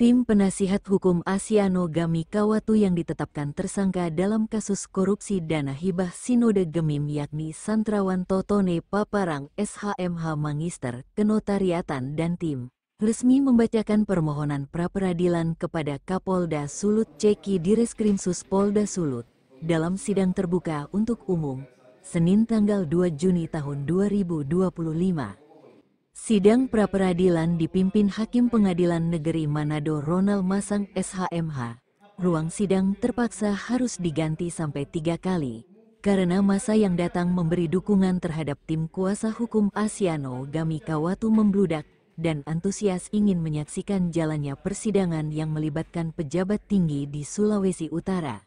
Tim penasihat hukum Asiano Gami Kawatu yang ditetapkan tersangka dalam kasus korupsi dana hibah Sinode Gemim yakni Santrawan Totone Paparang SHMH Magister Kenotariatan dan tim resmi membacakan permohonan pra-peradilan kepada Kapolda Sulut Ceki Direskrimsus Polda Sulut dalam sidang terbuka untuk umum Senin tanggal 2 Juni tahun 2025. Sidang pra-peradilan dipimpin Hakim Pengadilan Negeri Manado Ronald Masang SHMH. Ruang sidang terpaksa harus diganti sampai 3 kali, karena masa yang datang memberi dukungan terhadap tim kuasa hukum Asiano Gami Kawatu membludak dan antusias ingin menyaksikan jalannya persidangan yang melibatkan pejabat tinggi di Sulawesi Utara.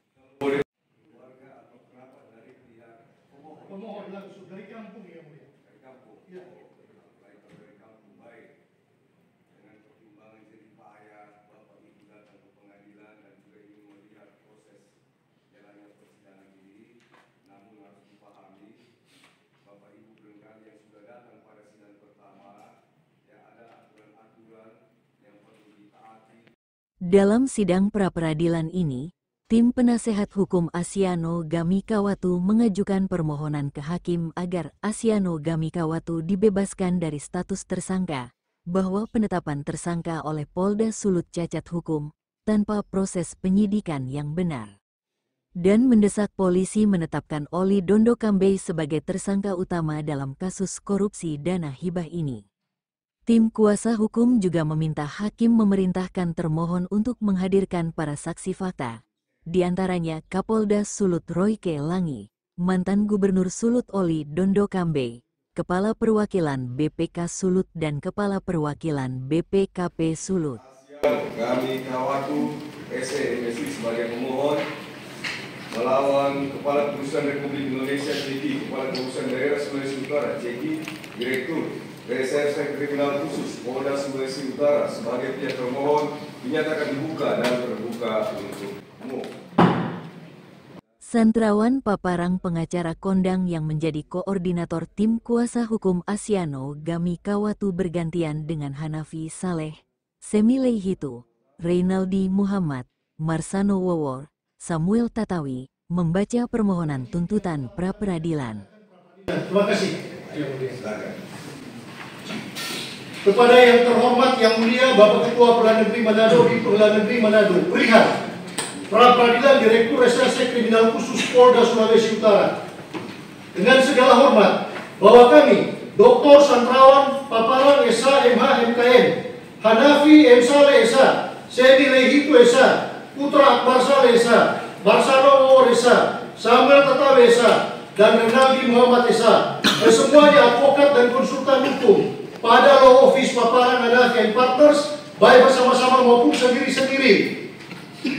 Dalam sidang pra-peradilan ini, tim penasehat hukum Asiano Gami Kawatu mengajukan permohonan ke hakim agar Asiano Gami Kawatu dibebaskan dari status tersangka, bahwa penetapan tersangka oleh Polda Sulut cacat hukum, tanpa proses penyidikan yang benar. Dan mendesak polisi menetapkan Oli Dondo Kambe sebagai tersangka utama dalam kasus korupsi dana hibah ini. Tim kuasa hukum juga meminta hakim memerintahkan termohon untuk menghadirkan para saksi fakta. Di antaranya Kapolda Sulut Royke Langi, mantan Gubernur Sulut Oli Dondo Kambe, Kepala Perwakilan BPK Sulut dan Kepala Perwakilan BPKP Sulut. Gami Kawatu SMSI sebagai pemohon melawan Kepala Kepolisian Republik Indonesia Ceki, Kepala Kepolisian Daerah Sulawesi Utara Ceki, Direktur Reserse Kriminal Khusus Polda Sulawesi Utara sebagai pihak termohon dinyatakan dibuka dan terbuka untuk umum. Santrawan Paparang pengacara kondang yang menjadi koordinator tim kuasa hukum Asiano Gami Kawatu bergantian dengan Hanafi Saleh, Semilei Hitu, Reynaldi Muhammad, Marsano Wowor, Samuel Tatawi, membaca permohonan tuntutan pra-peradilan. Terima kasih. Kepada yang terhormat yang mulia Bapak Ketua Pengadilan Negeri Manado di Pengadilan Negeri Manado, perihal pra-peradilan Direktur Reserse Kriminal Khusus Polda Sulawesi Utara. Dengan segala hormat bahwa kami Dr. Santrawan Paparang SHMH MKN, Hanafi M. Saleh SH, Semilei Hitu SH, Putra Akbar Saleh SH, Marsano Wowor SH, Samuel Tatawi SH, dan Renaldi Muhammad SH, semuanya advokat dan konsultan hukum pada Law Office Paparang Hanafi and Partners, baik bersama-sama maupun sendiri-sendiri,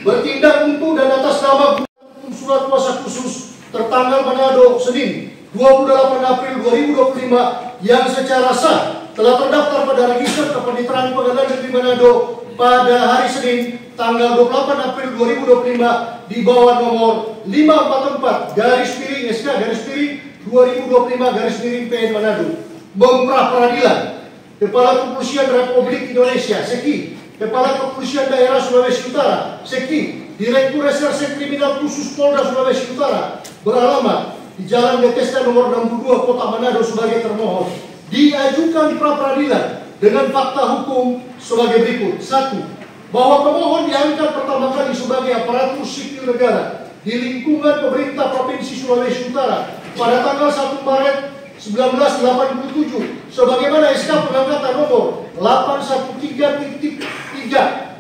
bertindak untuk dan atas nama surat kuasa khusus tertanggal Manado Senin 28 April 2025 yang secara sah telah terdaftar pada Register Kepaniteraan Pengadilan Negeri Manado pada hari Senin tanggal 28 April 2025 di bawah nomor 544-SK-2025-PN Manado. Pra-peradilan Kepala Kepolisian Republik Indonesia Seki, Kepala Kepolisian Daerah Sulawesi Utara Seki, Direktur Reserse Kriminal Khusus Polda Sulawesi Utara beralamat di Jalan Bethesda nomor 62 Kota Manado sebagai termohon, diajukan pra-peradilan dengan fakta hukum sebagai berikut. 1. Bahwa pemohon diangkat pertama kali sebagai aparatur sipil negara di lingkungan pemerintah Provinsi Sulawesi Utara pada tanggal 1 Maret 1987 sebagaimana SK pengangkatan nomor 813.3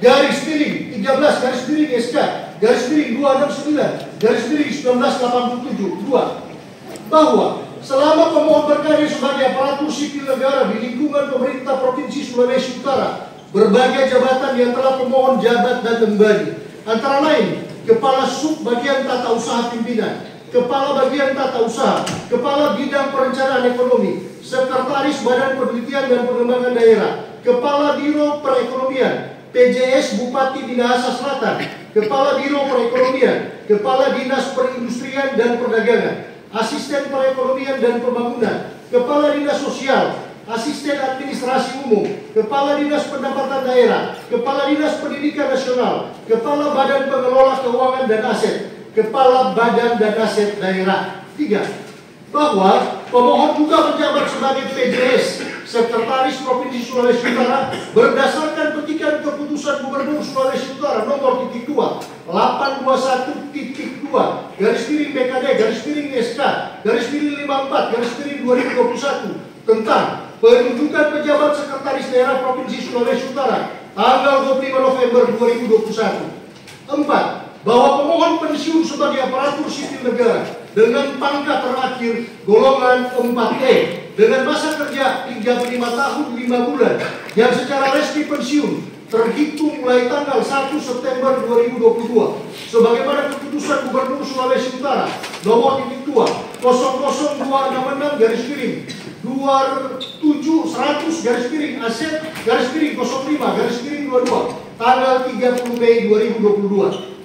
garis miring 13 garis miring SK garis miring 269 garis miring 1987 2. Bahwa selama pemohon berkarya sebagai aparatur sipil negara di lingkungan pemerintah Provinsi Sulawesi Utara, berbagai jabatan yang telah pemohon jabat dan emban, antara lain Kepala Sub Bagian Tata Usaha Pimpinan, Kepala Bagian Tata Usaha, Kepala Bidang Perencanaan Ekonomi, Sekretaris Badan Penelitian dan Pengembangan Daerah, Kepala Biro Perekonomian, PJS Bupati Minahasa Selatan, Kepala Biro Perekonomian, Kepala Dinas Perindustrian dan Perdagangan, Asisten Perekonomian dan Pembangunan, Kepala Dinas Sosial, asisten administrasi umum, kepala dinas pendapatan daerah, kepala dinas pendidikan nasional, kepala badan pengelola keuangan dan aset, kepala badan dan aset daerah. 3. Bahwa pemohon juga menjabat sebagai PJS, Sekretaris Provinsi Sulawesi Utara berdasarkan petikan keputusan Gubernur Sulawesi Utara nomor 2 821.2 garis miring BKD garis miring SK garis miring 54 garis miring 2021 tentang penunjukan pejabat Sekretaris Daerah Provinsi Sulawesi Utara tanggal 25 November 2021. 4. Bahwa pemohon pensiun sebagai aparatur sipil negara dengan pangkat terakhir golongan 4E dengan masa kerja 35 tahun 5 bulan yang secara resmi pensiun terhitung mulai tanggal 1 September 2022 sebagaimana keputusan Gubernur Sulawesi Utara nomor 2 00.266 garis miring 27 100 garis miring aset garis miring 05 garis miring 22 tanggal 30 Mei 2022.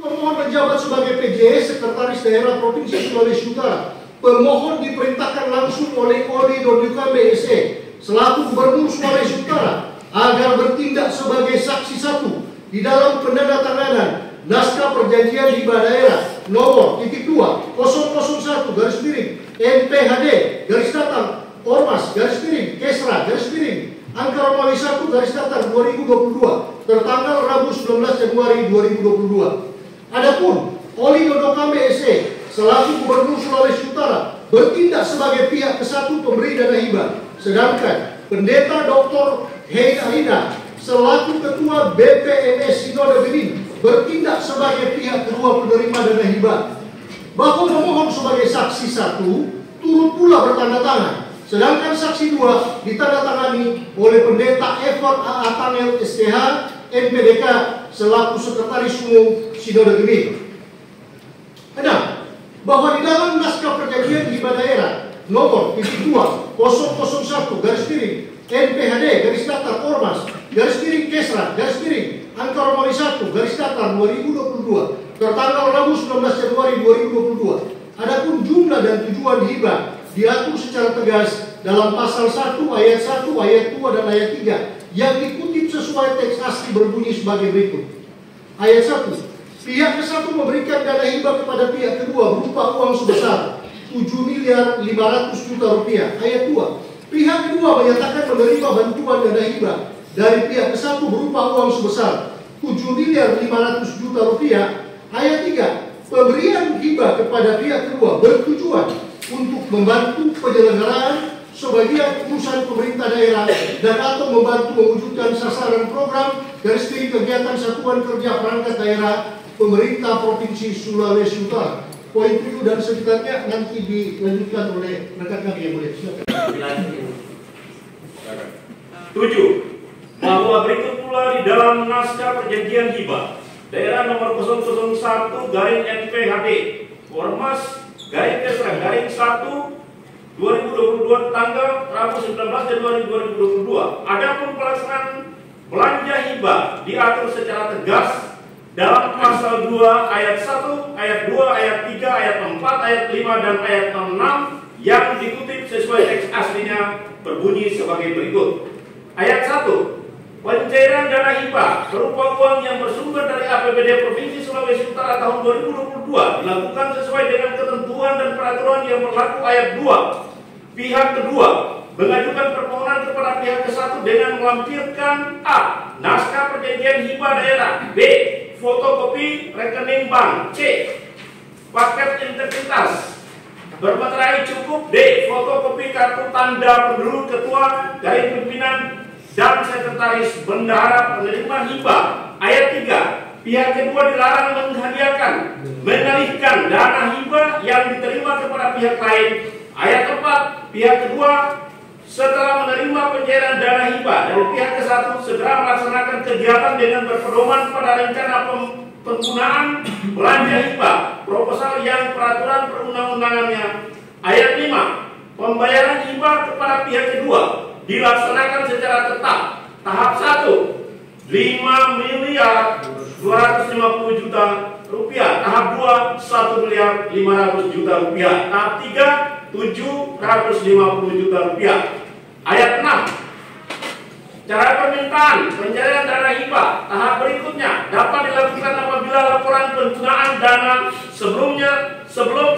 Pemohon menjabat sebagai PJS Sekretaris Daerah Provinsi Sulawesi Utara. Pemohon diperintahkan langsung oleh Oli Dondukambe SE selaku Gubernur Sulawesi Utara agar bertindak sebagai saksi satu di dalam penandatanganan naskah perjanjian hibah daerah nomor 2 001 garis miring MPHD garis datar Ormas garis miring Kesra garis miring angka Romawi 1 garis datar 2022 tertanggal Rabu 19 Januari 2022. Adapun Oli Dondukambe SE selaku Gubernur Sulawesi Utara bertindak sebagai pihak kesatu pemberi dana hibah, sedangkan Pendeta Dr. Hein Aida selaku Ketua BPNS Sinode Benin bertindak sebagai pihak kedua penerima dana hibah. Bahwa pemohon sebagai saksi satu turut pula bertanda tangan, sedangkan saksi 2 ditandatangani oleh Pendeta Effort A. Tangel STH NPDK selaku Sekretaris Umum Sinode Benin. 6. Bahwa di dalam naskah perjanjian hibah daerah nomor 2 001 garis miring NPHD garis datar Ormas garis miring Kesra garis miring angka Romawi 1 garis datar 2022 tertanggal Rabu 19 Januari 2022. Adapun jumlah dan tujuan hibah diatur secara tegas dalam pasal 1 ayat 1 ayat 2 dan ayat 3 yang dikutip sesuai teks asli berbunyi sebagai berikut. Ayat 1. Pihak ke-1 memberikan dana hibah kepada pihak kedua berupa uang sebesar 7.500.000.000 rupiah. Ayat 2. Pihak kedua menyatakan menerima bantuan dana hibah dari pihak ke-1 berupa uang sebesar 7.500.000.000 rupiah. Ayat 3. Pemberian hibah kepada pihak kedua bertujuan untuk membantu penyelenggaraan sebagian urusan pemerintah daerah dan atau membantu mewujudkan sasaran program garis miring kegiatan satuan kerja perangkat daerah pemerintah Provinsi Sulawesi Utara. Poin 7 dan sekitarnya nanti dilanjutkan oleh rekan kami yang mulia. Silakan. 7. Bahwa berikut pula di dalam naskah perjanjian hibah daerah nomor 001 garing NPHD Ormas garing Kesra garing 1 2022 tanggal Rabu 19 Januari 2022. Adapun pelaksanaan belanja hibah diatur secara tegas dalam pasal 2 ayat 1, ayat 2, ayat 3, ayat 4, ayat 5 dan ayat 6 yang dikutip sesuai teks aslinya berbunyi sebagai berikut. Ayat 1. Pencairan dana hibah berupa uang yang bersumber dari APBD Provinsi Sulawesi Utara tahun 2022 dilakukan sesuai dengan ketentuan dan peraturan yang berlaku ayat 2. Pihak kedua mengajukan permohonan kepada pihak ke-1 dengan melampirkan A. Naskah perjanjian hibah daerah, B. Fotokopi rekening bank, C. Paket integritas bermaterai cukup, D. Fotokopi kartu tanda penduduk ketua garing pimpinan dan sekretaris bendahara penerima hibah. Ayat 3. Pihak kedua dilarang mengalihkan dana hibah yang diterima kepada pihak lain. Ayat 4. Pihak kedua setelah menerima pencairan dana hibah dari pihak ke-1 segera melaksanakan kegiatan dengan berpedoman pada rencana penggunaan belanja hibah proposal yang peraturan perundang-undangannya. Ayat 5. Pembayaran hibah kepada pihak kedua dilaksanakan secara tetap. Tahap 1 5.250.000.000 rupiah. Tahap 2 1.500.000.000 rupiah. Tahap 3 750 juta rupiah. Ayat 6. Cara permintaan pencairan dana hibah tahap berikutnya dapat dilakukan apabila laporan penggunaan dana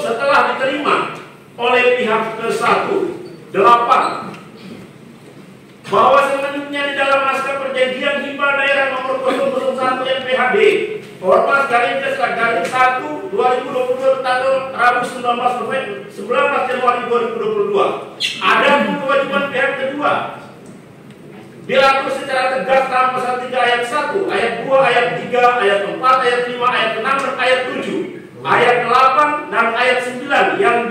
setelah diterima oleh pihak ke-1. 8. Bahwa selanjutnya di dalam naskah perjanjian hibah daerah nomor 001 MPHD Ormas garing Kesra garing 1 2022 tanggal Rabu 19 Januari 2022 ada kewajiban pihak kedua diatur secara tegas dalam pasal 3 ayat 1, ayat 2, ayat 3, ayat 4, ayat 5, ayat 6, dan ayat 7, ayat 8, dan ayat 9 yang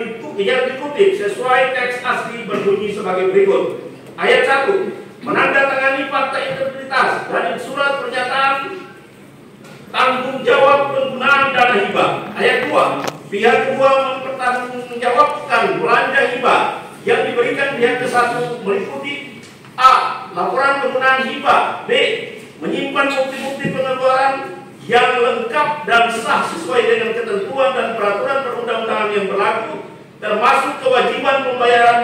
dikutip sesuai teks asli berbunyi sebagai berikut. Ayat 1, menandatangani fakta integritas dan surat pernyataan tanggung jawab penggunaan dana hibah. Ayat 2, pihak kedua mempertanggungjawabkan belanja hibah yang diberikan pihak ke-1 meliputi A. Laporan penggunaan hibah. B. Menyimpan bukti-bukti pengeluaran yang lengkap dan sah sesuai dengan ketentuan dan peraturan perundang-undangan yang berlaku, termasuk kewajiban pembayaran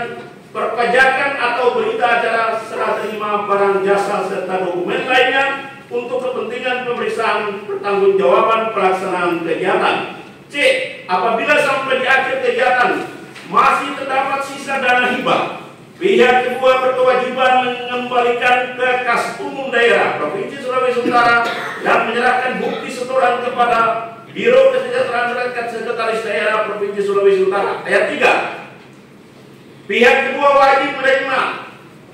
perpajakan atau berita acara serah terima barang jasa serta dokumen lainnya untuk kepentingan pemeriksaan pertanggungjawaban pelaksanaan kegiatan. C. Apabila sampai di akhir kegiatan masih terdapat sisa dana hibah, pihak kedua berkewajiban mengembalikan ke kas umum daerah Provinsi Sulawesi Utara dan menyerahkan bukti setoran kepada Biro Kesejahteraan Rakyat Sekretaris Daerah Provinsi Sulawesi Utara. Ayat 3. Pihak kedua wajib menerima,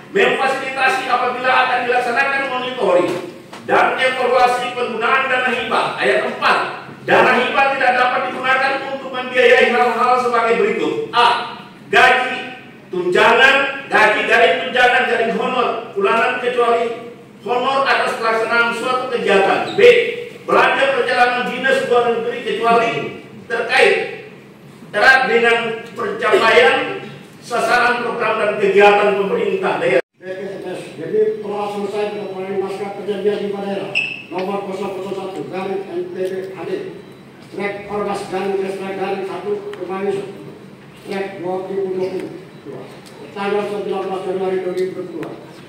memfasilitasi apabila akan dilaksanakan monitoring dan evaluasi penggunaan dana hibah. Ayat 4. Dana hibah tidak dapat digunakan untuk membiayai hal-hal sebagai berikut. A. Gaji, tunjangan, gaji garing tunjangan garing honor bulanan kecuali honor atas pelaksanaan suatu kegiatan. B. Belanja perjalanan dinas luar negeri kecuali terkait erat dengan pencapaian sasaran program dan kegiatan pemerintah daerah. Jadi telah selesai dengan naskah perjanjian hibah daerah nomor 001 garing NPHD Ormas garing Kesra garing 1 Kemanis 2022 tanggal 19 Januari 2022.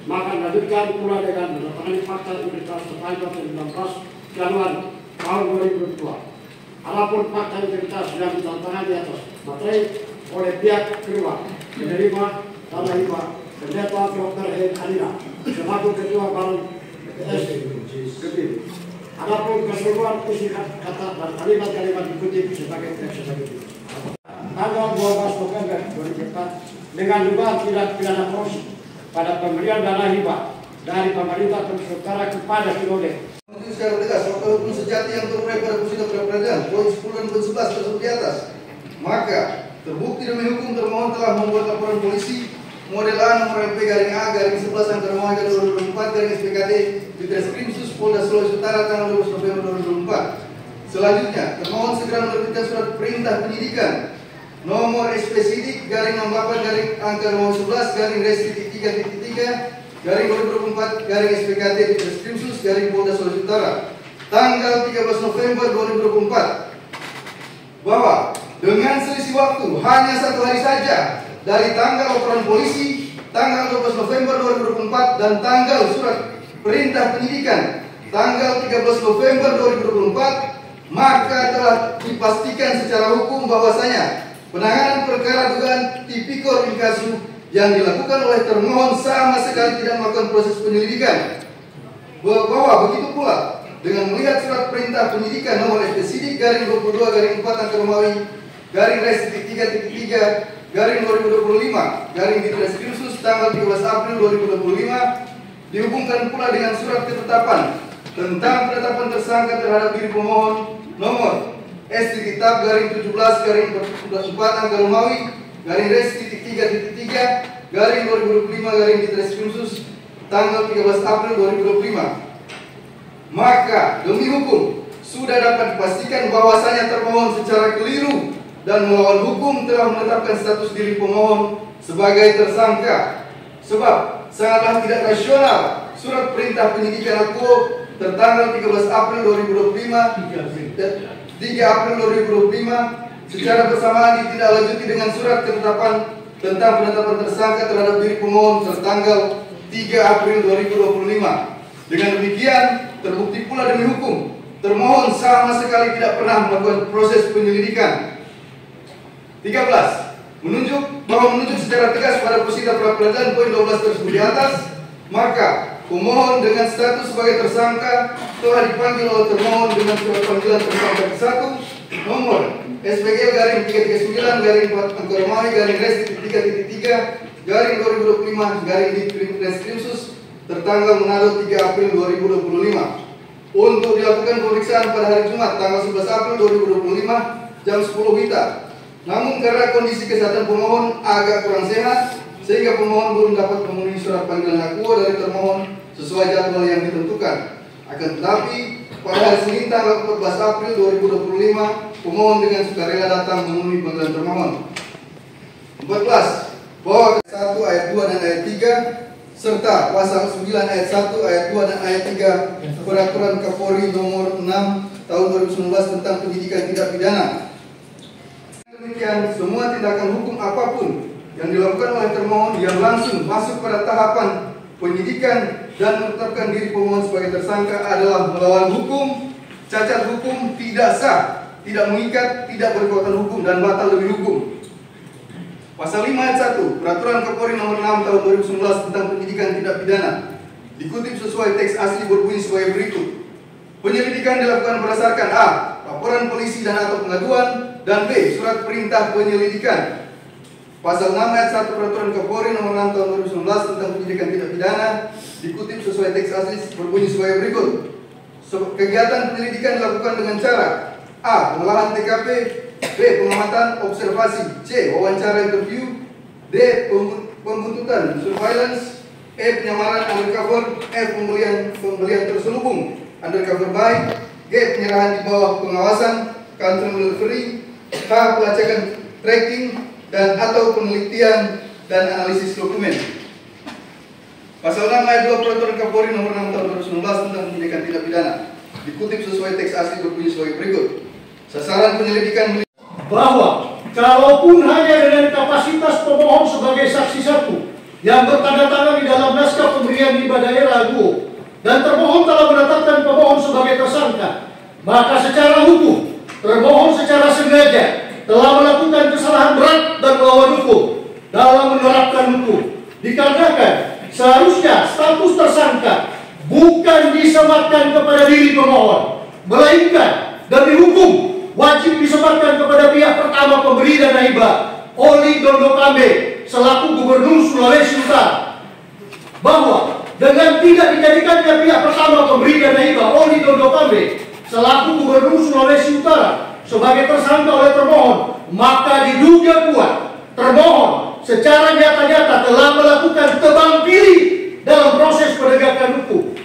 Maka lanjutkan pula dengan menandatangani fakta integritas tanggal 19 Januari tahun 2022. Adapun fakta integritas yang ditandatangani di atas materi oleh pihak kedua menerima dana hibah Pendeta Dr. Adina selaku Ketua Badan PPS Kediri. Adapun keseluruhan isi kata dan kalimat-kalimat dikutip sebagai teks berikut. Tanggal 12 November 2004 dengan dugaan tindak pidana korupsi pada pemberian dana hibah dari pemerintah Provinsi Utara kepada Sinode. Secara tegas fakta hukum sejati yang terurai pada putusan pra-peradilan poin 10 dan poin 11 tersebut di atas, maka terbukti demi hukum termohon telah membuat laporan polisi model A nomor MP garing A garing 11 angka Romawi 2024 garing SPKD di Treskrimsus Polda Sulawesi Utara tanggal 12 November 2024. Selanjutnya, termohon segera menerbitkan surat perintah penyidikan nomor SP Sidik garing 68 garing angka Romawi 11 garing Resti 3.3 garing 2024 garing SPKD di Treskrimsus garing Polda Sulawesi Utara tanggal 13 November 2024 bahwa dengan selisih waktu hanya 1 hari saja dari tanggal laporan polisi tanggal 12 November 2024 dan tanggal surat perintah penyidikan tanggal 13 November 2024, maka telah dipastikan secara hukum bahwasanya penanganan perkara dugaan tipikor inkasu yang dilakukan oleh termohon sama sekali tidak melakukan proses penyelidikan. Bahwa begitu pula dengan melihat surat perintah penyidikan nomor SP Sidik garing 22 garing 4 angka Romawi garing Resti 3.3 garing 2025 garing di Treskrimsus tanggal 13 April 2025 dihubungkan pula dengan surat ketetapan tentang penetapan tersangka terhadap diri pemohon nomor S kitab garing 17 garing 4 angka Romawi garing Resti 3.3 garing 2025 garing di Treskrimsus tanggal 13 April 2025. Maka demi hukum sudah dapat dipastikan bahwasanya termohon secara keliru dan melawan hukum telah menetapkan status diri pemohon sebagai tersangka. Sebab sangatlah tidak rasional surat perintah penyidikan akuo tertanggal 13 April 2025 dan 3 April 2025 secara bersamaan ditindaklanjuti dengan surat ketetapan tentang penetapan tersangka terhadap diri pemohon tertanggal 3 April 2025. Dengan demikian, terbukti pula demi hukum, termohon sama sekali tidak pernah melakukan proses penyelidikan. 13. Menunjuk secara tegas pada posisi pra-peradilan poin 12 tersebut di atas, maka pemohon dengan status sebagai tersangka telah dipanggil oleh termohon dengan surat panggilan tersangka ke-1 nomor SPG-4-3.9-3.3.2025 tertanggal Manado 3 April 2025 untuk dilakukan pemeriksaan pada hari Jumat tanggal 11 April 2025 jam 10 WITA. Namun karena kondisi kesehatan pemohon agak kurang sehat, sehingga pemohon belum dapat memenuhi surat panggilan akuo dari termohon sesuai jadwal yang ditentukan. Akan tetapi, pada hari Senin tanggal 14 April 2025, pemohon dengan sukarela datang memenuhi panggilan termohon. 14. Bahwa 1 ayat 2 dan ayat 3 serta pasal 9 ayat 1 ayat 2 dan ayat 3 Peraturan Kapolri nomor 6 tahun 2019 tentang penyidikan tindak pidana. Demikian, semua tindakan hukum apapun yang dilakukan oleh termohon yang langsung masuk pada tahapan penyidikan dan menetapkan diri pemohon sebagai tersangka adalah melawan hukum, cacat hukum, tidak sah, tidak mengikat, tidak berkekuatan hukum dan batal demi hukum. Pasal 5 ayat 1 Peraturan Kapolri nomor 6 tahun 2019 tentang penyidikan tindak pidana dikutip sesuai teks asli berbunyi sebagai berikut. Penyelidikan dilakukan berdasarkan A. Laporan polisi dan atau pengaduan, dan B. Surat perintah penyelidikan. Pasal 6 ayat 1 Peraturan Kapolri nomor 6 tahun 2019 tentang penyidikan tindak pidana dikutip sesuai teks asli berbunyi sebagai berikut. Kegiatan penyelidikan dilakukan dengan cara A. Pengolahan TKP, B. Pengamatan observasi, C. Wawancara interview, D. Pembuntutan surveillance, E. Penyamaran undercover, F. Pembelian terselubung undercover buy, G. Penyerahan di bawah pengawasan counter delivery, H. Pelacakan tracking dan atau penelitian dan analisis dokumen. Pasal 6 ayat 2 Peraturan Kapolri nomor 6 tahun 2019 tentang penyidikan tindak pidana dikutip sesuai teks asli berbunyi sebagai berikut. Sasaran penyelidikan bahwa kalaupun hanya dengan kapasitas pemohon sebagai saksi satu yang bertanda tangan di dalam naskah pemberian riba daerah AGO dan termohon telah menetapkan pemohon sebagai tersangka, maka secara hukum termohon secara sengaja telah melakukan kesalahan berat dan melawan hukum dalam menerapkan hukum. Dikarenakan seharusnya status tersangka bukan disematkan kepada diri pemohon, melainkan demi hukum wajib disematkan kepada pihak pertama pemberi dana hibah, Oli Dondo Kambe selaku Gubernur Sulawesi Utara, bahwa dengan tidak dijadikannya pihak pertama pemberi dana hibah, Oli Dondo Kambe selaku Gubernur Sulawesi Utara sebagai tersangka oleh termohon, maka diduga kuat termohon secara nyata-nyata telah melakukan tebang pilih dalam proses penegakan hukum,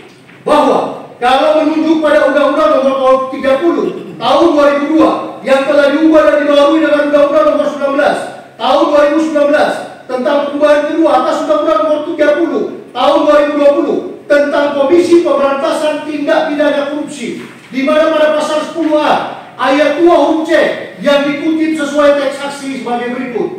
bahwa kalau menunjuk pada Undang-Undang Nomor 30 Tahun 2002 yang telah diubah dan dibaharui dengan Undang-Undang Nomor 19 Tahun 2019 tentang perubahan kedua atas Undang-Undang Nomor 30 Tahun 2020 tentang Komisi Pemberantasan Tindak Pidana Korupsi, di mana pada pasal 10A ayat 2 huruf C yang dikutip sesuai teks asli sebagai berikut.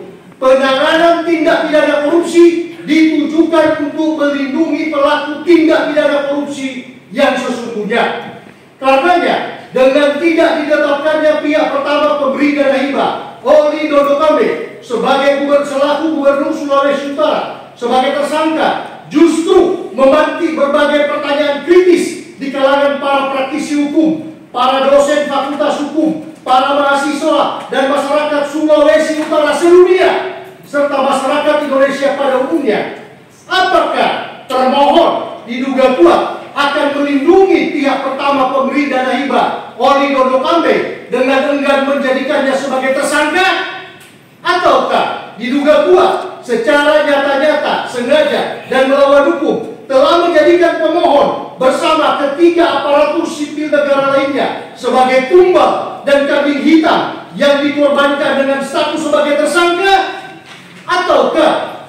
Penanganan tindak pidana korupsi ditujukan untuk melindungi pelaku tindak pidana korupsi yang sesungguhnya. Karenanya, dengan tidak ditetapkannya pihak pertama pemberi dana hibah, Oli Dondo Kambe sebagai selaku Gubernur Sulawesi Utara sebagai tersangka, justru memantik berbagai pertanyaan kritis di kalangan para praktisi hukum, para dosen fakultas hukum, para mahasiswa dan masyarakat Sulawesi Utara sedunia, serta masyarakat Indonesia pada umumnya. Apakah termohon diduga kuat akan melindungi pihak pertama pemberi dana hibah, Oli Dondo Kambe, dengan enggan menjadikannya sebagai tersangka? Ataukah diduga kuat secara nyata-nyata, sengaja dan melawan hukum telah menjadikan pemohon bersama ketiga aparatur sipil negara lainnya sebagai tumbal dan kambing hitam yang dikorbankan dengan status sebagai tersangka? Ataukah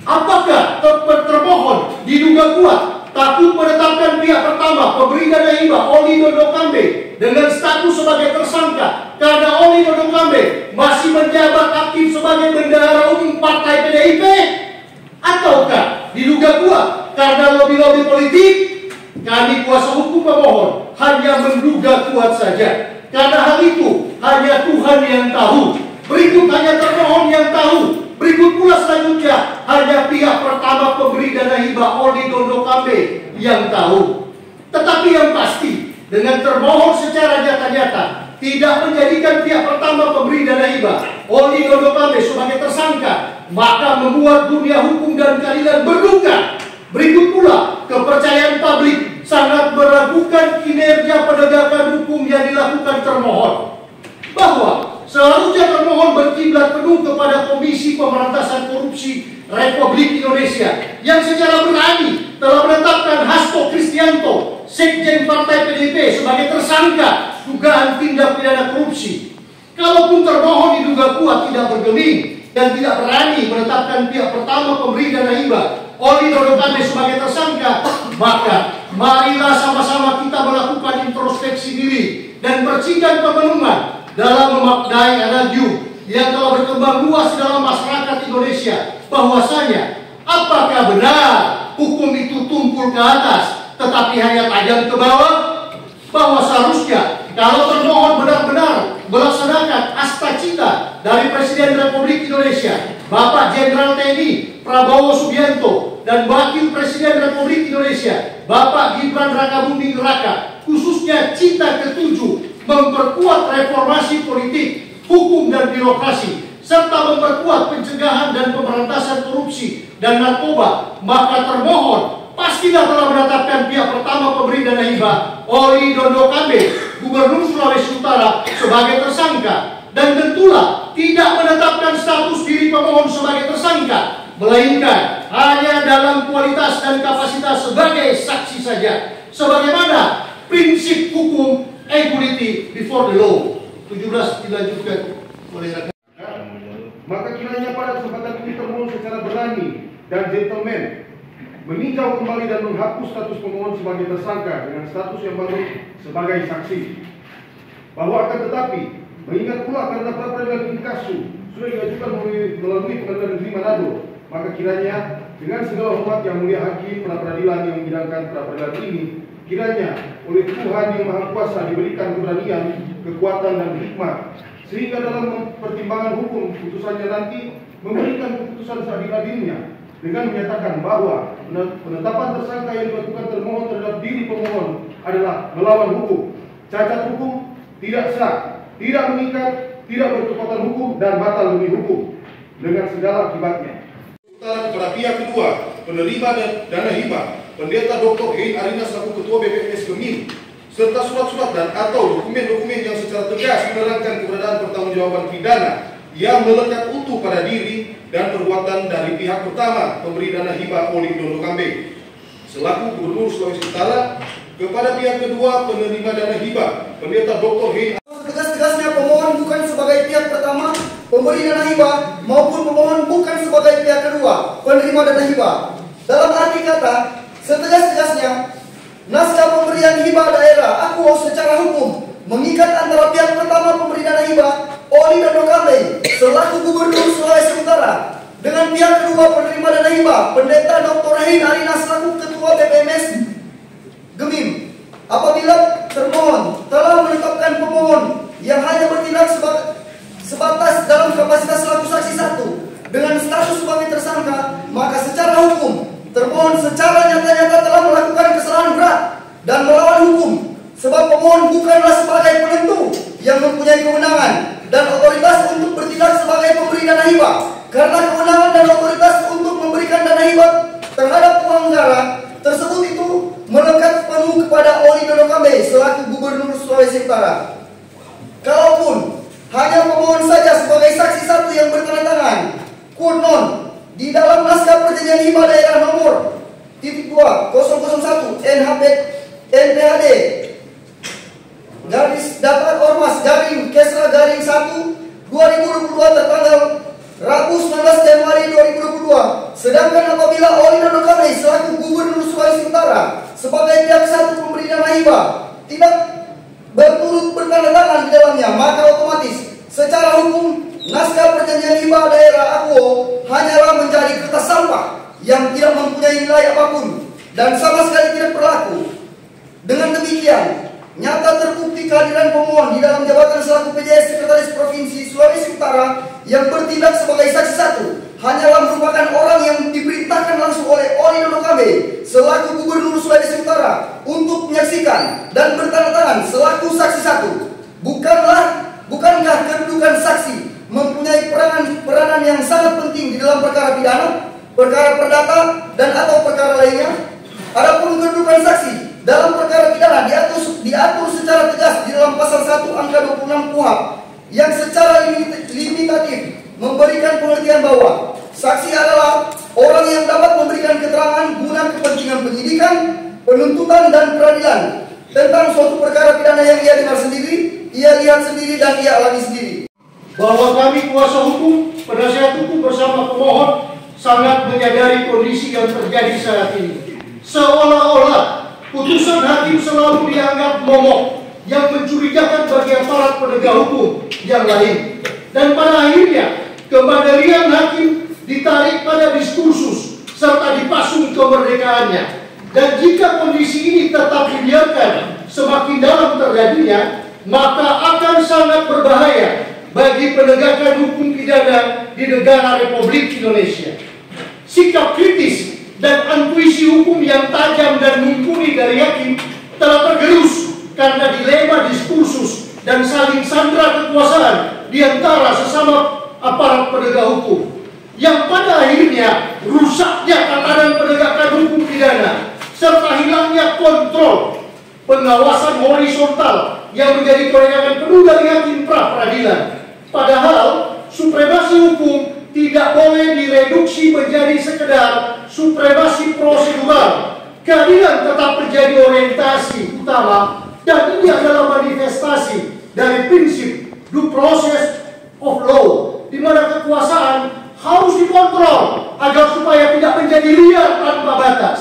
apakah termohon diduga kuat tak selaku menetapkan pihak pertama pemberi dana hibah Oli Dondo Kambe dengan status sebagai tersangka karena Oli Dondo Kambe masih menjabat aktif sebagai bendahara umum Partai PDIP, ataukah diduga kuat karena lobi-lobi politik? Kami kuasa hukum pemohon hanya menduga kuat saja. Karena hal itu hanya Tuhan yang tahu. Berikut hanya termohon yang tahu. Berikut pula selanjutnya hanya pihak pertama pemberi dana hibah Oli Dondo Kambe yang tahu. Tetapi yang pasti dengan termohon secara nyata-nyata tidak menjadikan pihak pertama pemberi dana hibah Oli Dondo Kambe sebagai tersangka, maka membuat dunia hukum dan keadilan berduka. Berikut pula kepercayaan publik sangat meragukan kinerja penegakan hukum yang dilakukan termohon. Bahwa seharusnya termohon berkiblat penuh kepada Komisi Pemberantasan Korupsi Republik Indonesia yang secara berani telah menetapkan Hasto Kristianto, Sekjen Partai PDIP sebagai tersangka dugaan tindak pidana korupsi. Kalaupun termohon diduga kuat tidak bergeming dan tidak berani menetapkan pihak pertama pemberi dana hibah Oli Dondo Kambe sebagai tersangka, maka marilah sama-sama kita melakukan introspeksi diri dan percikan pemenuhan dalam memaknai adagium yang telah berkembang luas dalam masyarakat Indonesia, bahwasanya apakah benar hukum itu tumpul ke atas tetapi hanya tajam ke bawah? Bahwa seharusnya kalau termohon benar-benar melaksanakan asta cita dari Presiden Republik Indonesia Bapak Jenderal TNI Prabowo Subianto dan Wakil Presiden Republik Indonesia Bapak Gibran Rakabuming Raka, khususnya cita ketujuh memperkuat reformasi politik, hukum dan birokrasi, serta memperkuat pencegahan dan pemberantasan korupsi dan narkoba, maka termohon pastilah telah menetapkan pihak pertama pemberi dana hibah Oli Dondo Kambe, Gubernur Sulawesi Utara sebagai tersangka, dan tentulah tidak menetapkan status diri pemohon sebagai tersangka, melainkan hanya dalam kualitas dan kapasitas sebagai saksi saja, sebagaimana prinsip hukum equality before the law. 17 dilanjutkan oleh rekan. Maka kiranya pada kesempatan ini termohon secara berani dan gentleman meninjau kembali dan menghapus status pemohon sebagai tersangka dengan status yang baru sebagai saksi. Bahwa akan tetapi mengingat pula karena pra-peradilan inkasu sudah diajukan melalui Pengadilan Negeri Manado, maka kiranya dengan segala hormat yang mulia hakim pra-peradilan yang menyidangkan pra-peradilan ini, kiranya oleh Tuhan yang Maha Kuasa diberikan keberanian, kekuatan dan hikmat, sehingga dalam pertimbangan hukum putusannya nanti memberikan keputusan seadil-adilnya dengan menyatakan bahwa penetapan tersangka yang dilakukan termohon terhadap diri pemohon adalah melawan hukum, cacat hukum, tidak sah, tidak mengikat, tidak berkekuatan hukum dan batal demi hukum dengan segala akibatnya. Kepada pihak kedua penerima dana hibah Pendeta Dr. Hein Arina selaku Ketua BPS Gemim, serta surat-surat dan atau dokumen-dokumen yang secara tegas menerangkan keberadaan pertanggungjawaban pidana yang melekat utuh pada diri dan perbuatan dari pihak pertama pemberi dana hibah Oli Dondo Kambe selaku Gubernur Sulawesi Utara kepada pihak kedua penerima dana hibah Pendeta Dr. Hein. Tegas-tegasnya pemohon bukan sebagai pihak pertama pemberi dana hibah maupun pemohon bukan sebagai pihak kedua penerima dana hibah. Dalam arti kata, setegas-tegasnya naskah pemberian hibah daerah aku secara hukum mengikat antara pihak pertama pemberi dana hibah Oli Dondo Kambe selaku Gubernur Sulawesi Utara dengan pihak kedua penerima dana hibah Pendeta Dr. Hein Arina selaku Ketua BPMS Gemim. Apabila termohon telah menetapkan pemohon yang hanya bertindak sebatas dalam kapasitas selaku saksi satu dengan status sebagai tersangka, maka secara hukum termohon secara nyata-nyata telah melakukan kesalahan berat dan melawan hukum, sebab pemohon bukanlah sebagai penentu yang mempunyai kewenangan dan otoritas untuk bertindak sebagai pemberi dana hibah, karena kewenangan dan otoritas untuk memberikan dana hibah terhadap penyelenggara tersebut itu melekat penuh kepada Oli Dondo Kambe selaku Gubernur Sulawesi Utara. Kalaupun hanya pemohon saja sebagai saksi satu yang bertanda tangan di dalam naskah perjanjian hibah daerah nomor 2001 NPHD garis datar ormas garing Kesra garing 1 2022 tertanggal Rabu 19 Januari 2022. Sedangkan apabila Oli Dondo Kambe selaku Gubernur Sulawesi Utara sebagai pihak satu pemberi dana hibah tidak berturut bertanda tangan di dalamnya, maka otomatis secara hukum naskah perjanjian hibah daerah AKUO hanyalah menjadi kertas sampah yang tidak mempunyai nilai apapun dan sama sekali tidak berlaku. Dengan demikian, nyata terbukti kehadiran pemohon di dalam jabatan selaku PJS Sekretaris Provinsi Sulawesi Utara yang bertindak sebagai saksi satu hanyalah merupakan orang yang diperintahkan langsung oleh Oli Dodo Kambe selaku Gubernur Sulawesi Utara untuk menyaksikan dan bertanda tangan selaku saksi satu. Bukankah kedudukan saksi mempunyai peranan yang sangat penting di dalam perkara pidana, perkara perdata, dan atau perkara lainnya? Adapun kedudukan saksi dalam perkara pidana diatur secara tegas di dalam pasal 1 angka 26 KUHP yang secara limitatif memberikan pengertian bahwa saksi adalah orang yang dapat memberikan keterangan guna kepentingan penyidikan, penuntutan, dan peradilan tentang suatu perkara pidana yang ia dengar sendiri, ia lihat sendiri, dan ia alami sendiri. Bahwa kami kuasa hukum, penasihat hukum bersama pemohon sangat menyadari kondisi yang terjadi saat ini. Seolah-olah putusan hakim selalu dianggap momok yang mencurigakan bagi aparat penegak hukum yang lain. Dan pada akhirnya, kemandirian hakim ditarik pada diskursus serta dipasung kemerdekaannya. Dan jika kondisi ini tetap dibiarkan semakin dalam terjadinya, maka akan sangat berbahaya bagi penegakan hukum pidana di negara Republik Indonesia. Sikap kritis dan intuisi hukum yang tajam dan mumpuni dari hakim telah tergerus karena dilema diskursus dan saling sandra kekuasaan di antara sesama aparat penegak hukum, yang pada akhirnya rusaknya tatanan penegakan hukum pidana serta hilangnya kontrol pengawasan horizontal yang menjadi kewenangan penuh dari hakim pra peradilan. Padahal supremasi hukum tidak boleh direduksi menjadi sekedar supremasi prosedural. Keadilan tetap menjadi orientasi utama, dan ini adalah manifestasi dari prinsip due process of law, di mana kekuasaan harus dikontrol agar supaya tidak menjadi liar tanpa batas,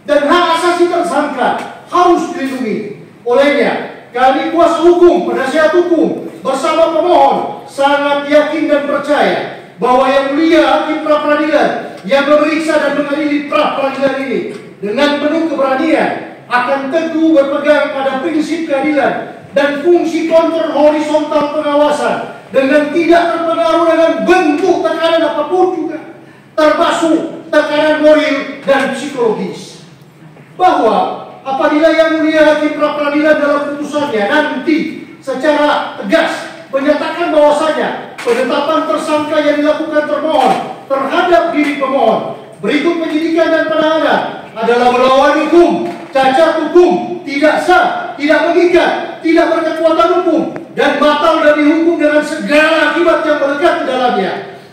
dan hak asasi tersangka harus dilindungi. Olehnya, kami kuasa hukum, penasihat hukum bersama pemohon sangat yakin dan percaya bahwa Yang Mulia Hakim Pra Peradilan yang memeriksa dan mengadili pra peradilan ini dengan penuh keberanian akan teguh berpegang pada prinsip keadilan dan fungsi kontrol horizontal pengawasan dengan tidak terpengaruh dengan bentuk tekanan apapun juga, termasuk tekanan moral dan psikologis. Bahwa apabila Yang Mulia Hakim Pra Peradilan dalam putusannya nanti secara tegas menyatakan bahwasanya penetapan tersangka yang dilakukan termohon terhadap diri pemohon berikut penyidikan dan penahanan adalah melawan hukum, cacat hukum, tidak sah, tidak mengikat, tidak berkekuatan hukum, dan batal dari hukum dengan segala akibat yang melekat di dalamnya,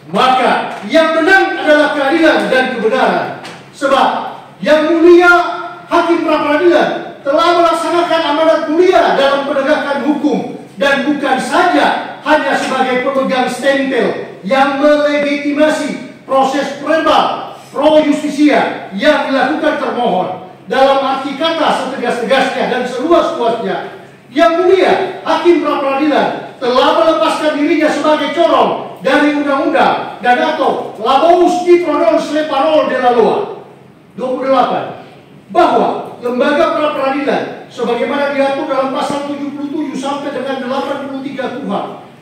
maka yang menang adalah keadilan dan kebenaran. Sebab Yang Mulia Hakim Pra Peradilan telah melaksanakan amanat mulia dalam penegakan hukum, dan bukan saja hanya sebagai pemegang stempel yang melegitimasi proses verbal pro justisia yang dilakukan termohon. Dalam arti kata setegas-tegasnya dan seluas-luasnya, Yang Mulia Hakim Pra Peradilan telah melepaskan dirinya sebagai corong dari undang-undang dan atau Labous di Pronons le Parole de la Loi 28, bahwa lembaga pra peradilan sebagaimana diatur dalam pasal 77 sampai dengan 83 KUHP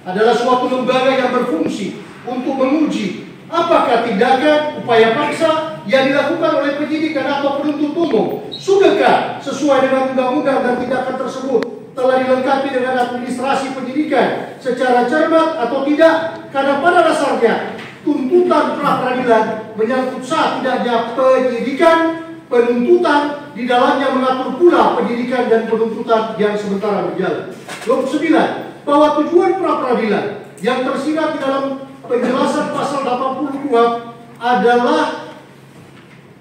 adalah suatu lembaga yang berfungsi untuk menguji apakah tindakan upaya paksa yang dilakukan oleh penyidik dan atau penuntut umum sudahkah sesuai dengan undang-undang, dan tindakan tersebut telah dilengkapi dengan administrasi penyidikan secara cermat atau tidak, karena pada dasarnya tuntutan pra peradilan menyangkut sah tidaknya penyidikan, penuntutan, di dalamnya mengatur pula penyidikan dan penuntutan yang sementara berjalan. 29. Bahwa tujuan pra peradilan yang tersirat di dalam penjelasan pasal 80 KUHP adalah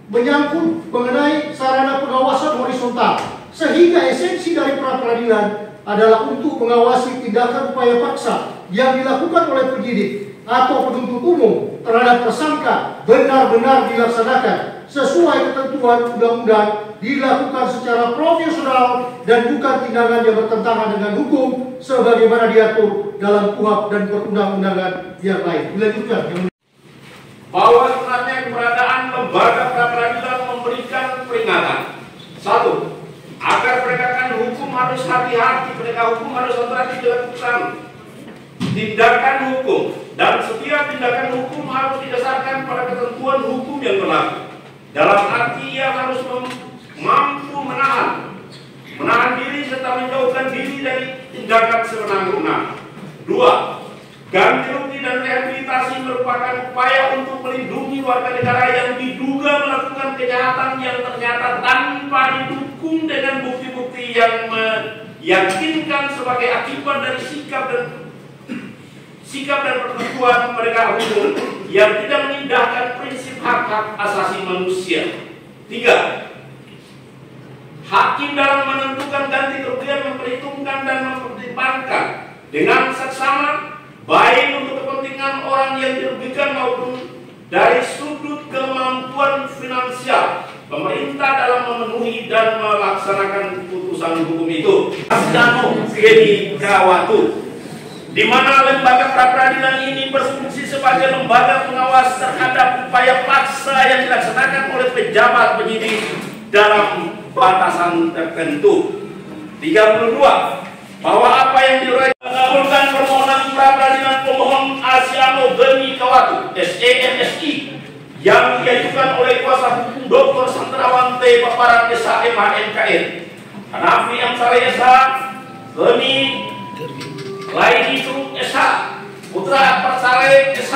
menyangkut mengenai sarana pengawasan horizontal, sehingga esensi dari pra peradilan adalah untuk mengawasi tindakan upaya paksa yang dilakukan oleh penyidik atau penuntut umum terhadap tersangka benar-benar dilaksanakan sesuai ketentuan undang-undang dilakukan secara profesional dan bukan tindakan yang bertentangan dengan hukum sebagaimana diatur dalam KUHP dan perundang-undangan yang lain. Dilanjutkan. Bahwa sebenarnya keberadaan lembaga pra-peradilan memberikan peringatan. 1. Agar penegakan hukum harus hati-hati, penegak hukum harus hati-hati dilakukan tindakan hukum, dan setiap tindakan hukum harus didasarkan pada ketentuan hukum yang berlaku. Dalam arti ia harus mampu menahan diri serta menjauhkan diri dari tindakan sewenang-wenang. 2. Ganti rugi dan rehabilitasi merupakan upaya untuk melindungi warga negara yang diduga melakukan kejahatan yang ternyata tanpa didukung dengan bukti-bukti yang meyakinkan sebagai akibat dari sikap dan perlakuan penegak hukum yang tidak mengindahkan prinsip hak-hak asasi manusia. 3. Hakim dalam menentukan ganti kerugian memperhitungkan dan mempertimbangkan dengan seksama baik untuk kepentingan orang yang dirugikan maupun dari sudut kemampuan finansial pemerintah dalam memenuhi dan melaksanakan putusan hukum itu. Asiano Gemi Kawatu, di mana lembaga pra-peradilan ini berfungsi sebagai lembaga pengawas terhadap upaya paksa yang dilaksanakan oleh pejabat penyidik dalam batasan tertentu. 32. Bahwa apa yang diuraikan mengabulkan permohonan pra-peradilan pemohon Asiano Gemi Kawatu SEMSI yang diajukan oleh kuasa hukum Dr. Sandrawan T. Paparan SH MHMKN Hanafi M. Saleh SH Gemi Laini Curug SH Putra Akbar Saleh SH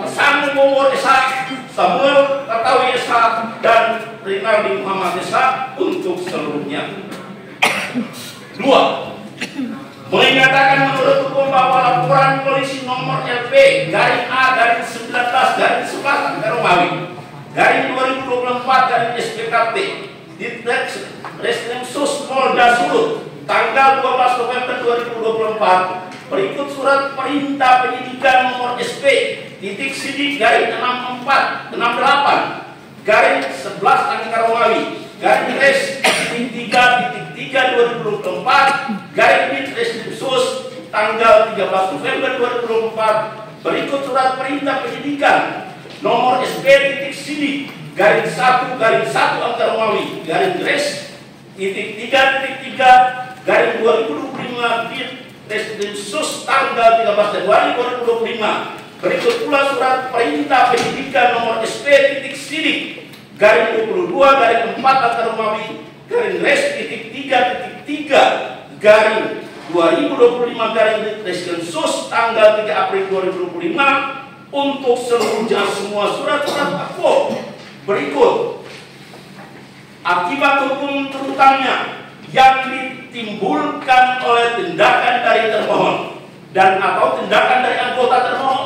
Sang Mumur SH Samuel Katawi SH dan Rinaldi Muhammad SH untuk seluruhnya. 2. Menyatakan menurut hukum bahwa laporan polisi nomor LP garing A garing 19 garing 11 Romawi garing 2024 garing SPKT Ditrek Reskrimsus Polda Sulut tanggal 12 November 2024 berikut surat perintah penyidikan nomor SP titik sidik garing 6468 garing 11 Angka Romawi garing res 3.3 2024 garing Ditreskrimsus tanggal 13 November 2024 berikut surat perintah penyidikan nomor SP titik sidik garing 1 garing 1 Angka Romawi garing res titik 3.3 garing 2025 Ditreskrimsus tanggal 13 Januari 2025 berikut pula surat perintah penyidikan nomor SP titik sidik garing 22 garing 4 Angka Romawi garing res titik 3.3 garing 2025 garing Ditreskrimsus tanggal 3 April 2025 untuk seluruhnya semua surat-surat akpo berikut. Akibat hukum terutamanya yang ditimbulkan oleh tindakan dari termohon dan atau tindakan dari anggota termohon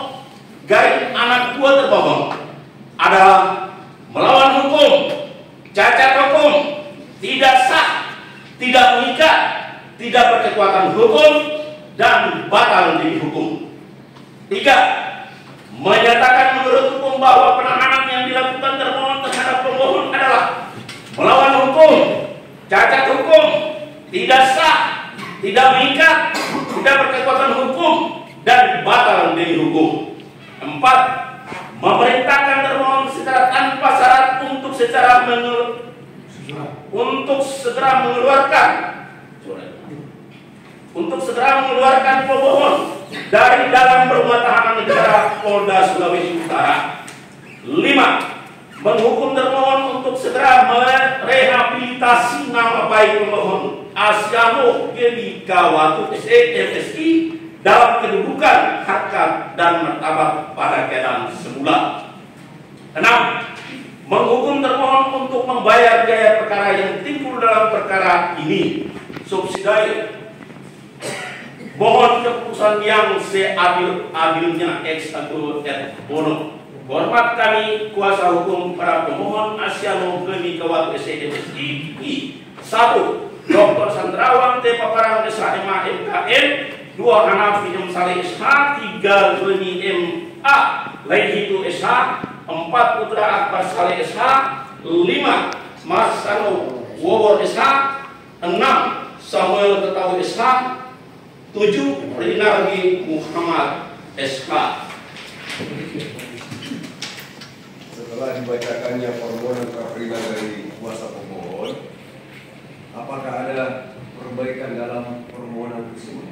garing anak buah termohon adalah melawan hukum, cacat hukum, tidak sah, tidak mengikat, tidak berkekuatan hukum, dan batal demi hukum. 3. Menyatakan menurut hukum bahwa penahanan yang dilakukan termohon terhadap pemohon adalah melawan hukum, cacat hukum, tidak sah, tidak mengikat, tidak berkekuatan hukum, dan batal demi hukum. 4. Memerintahkan termohon secara tanpa syarat untuk segera mengeluarkan pemohon dari dalam rumah tahanan negara Polda Sulawesi Utara. 5. Menghukum termohon untuk segera merehabilitasi nama baik pemohon Asiano Gemi Kawatu SEMSI dalam kedudukan, harkat, dan martabat pada keadaan semula. 6. Menghukum termohon untuk membayar biaya perkara yang timbul dalam perkara ini. Subsidiary. Mohon keputusan yang seadil-adilnya ex aequo et bono. Hormat kami kuasa hukum para pemohon Asiano Gemi Kawatu SEMSI. 1. Dr. Sandrawan T. Paparan SH MHMKN. 2. Hanafi M. Saleh SH. 3. Gemi M.A. Laihitu SH. 4 Putra Akbar Saleh SH, 5 Marsano Wowor SH, 6 Samuel Tetawi SH, 7 Rinardi Muhammad SH. Setelah dibacakannya permohonan pra-peradilan dari kuasa pemohon, apakah ada perbaikan dalam permohonan tersebut?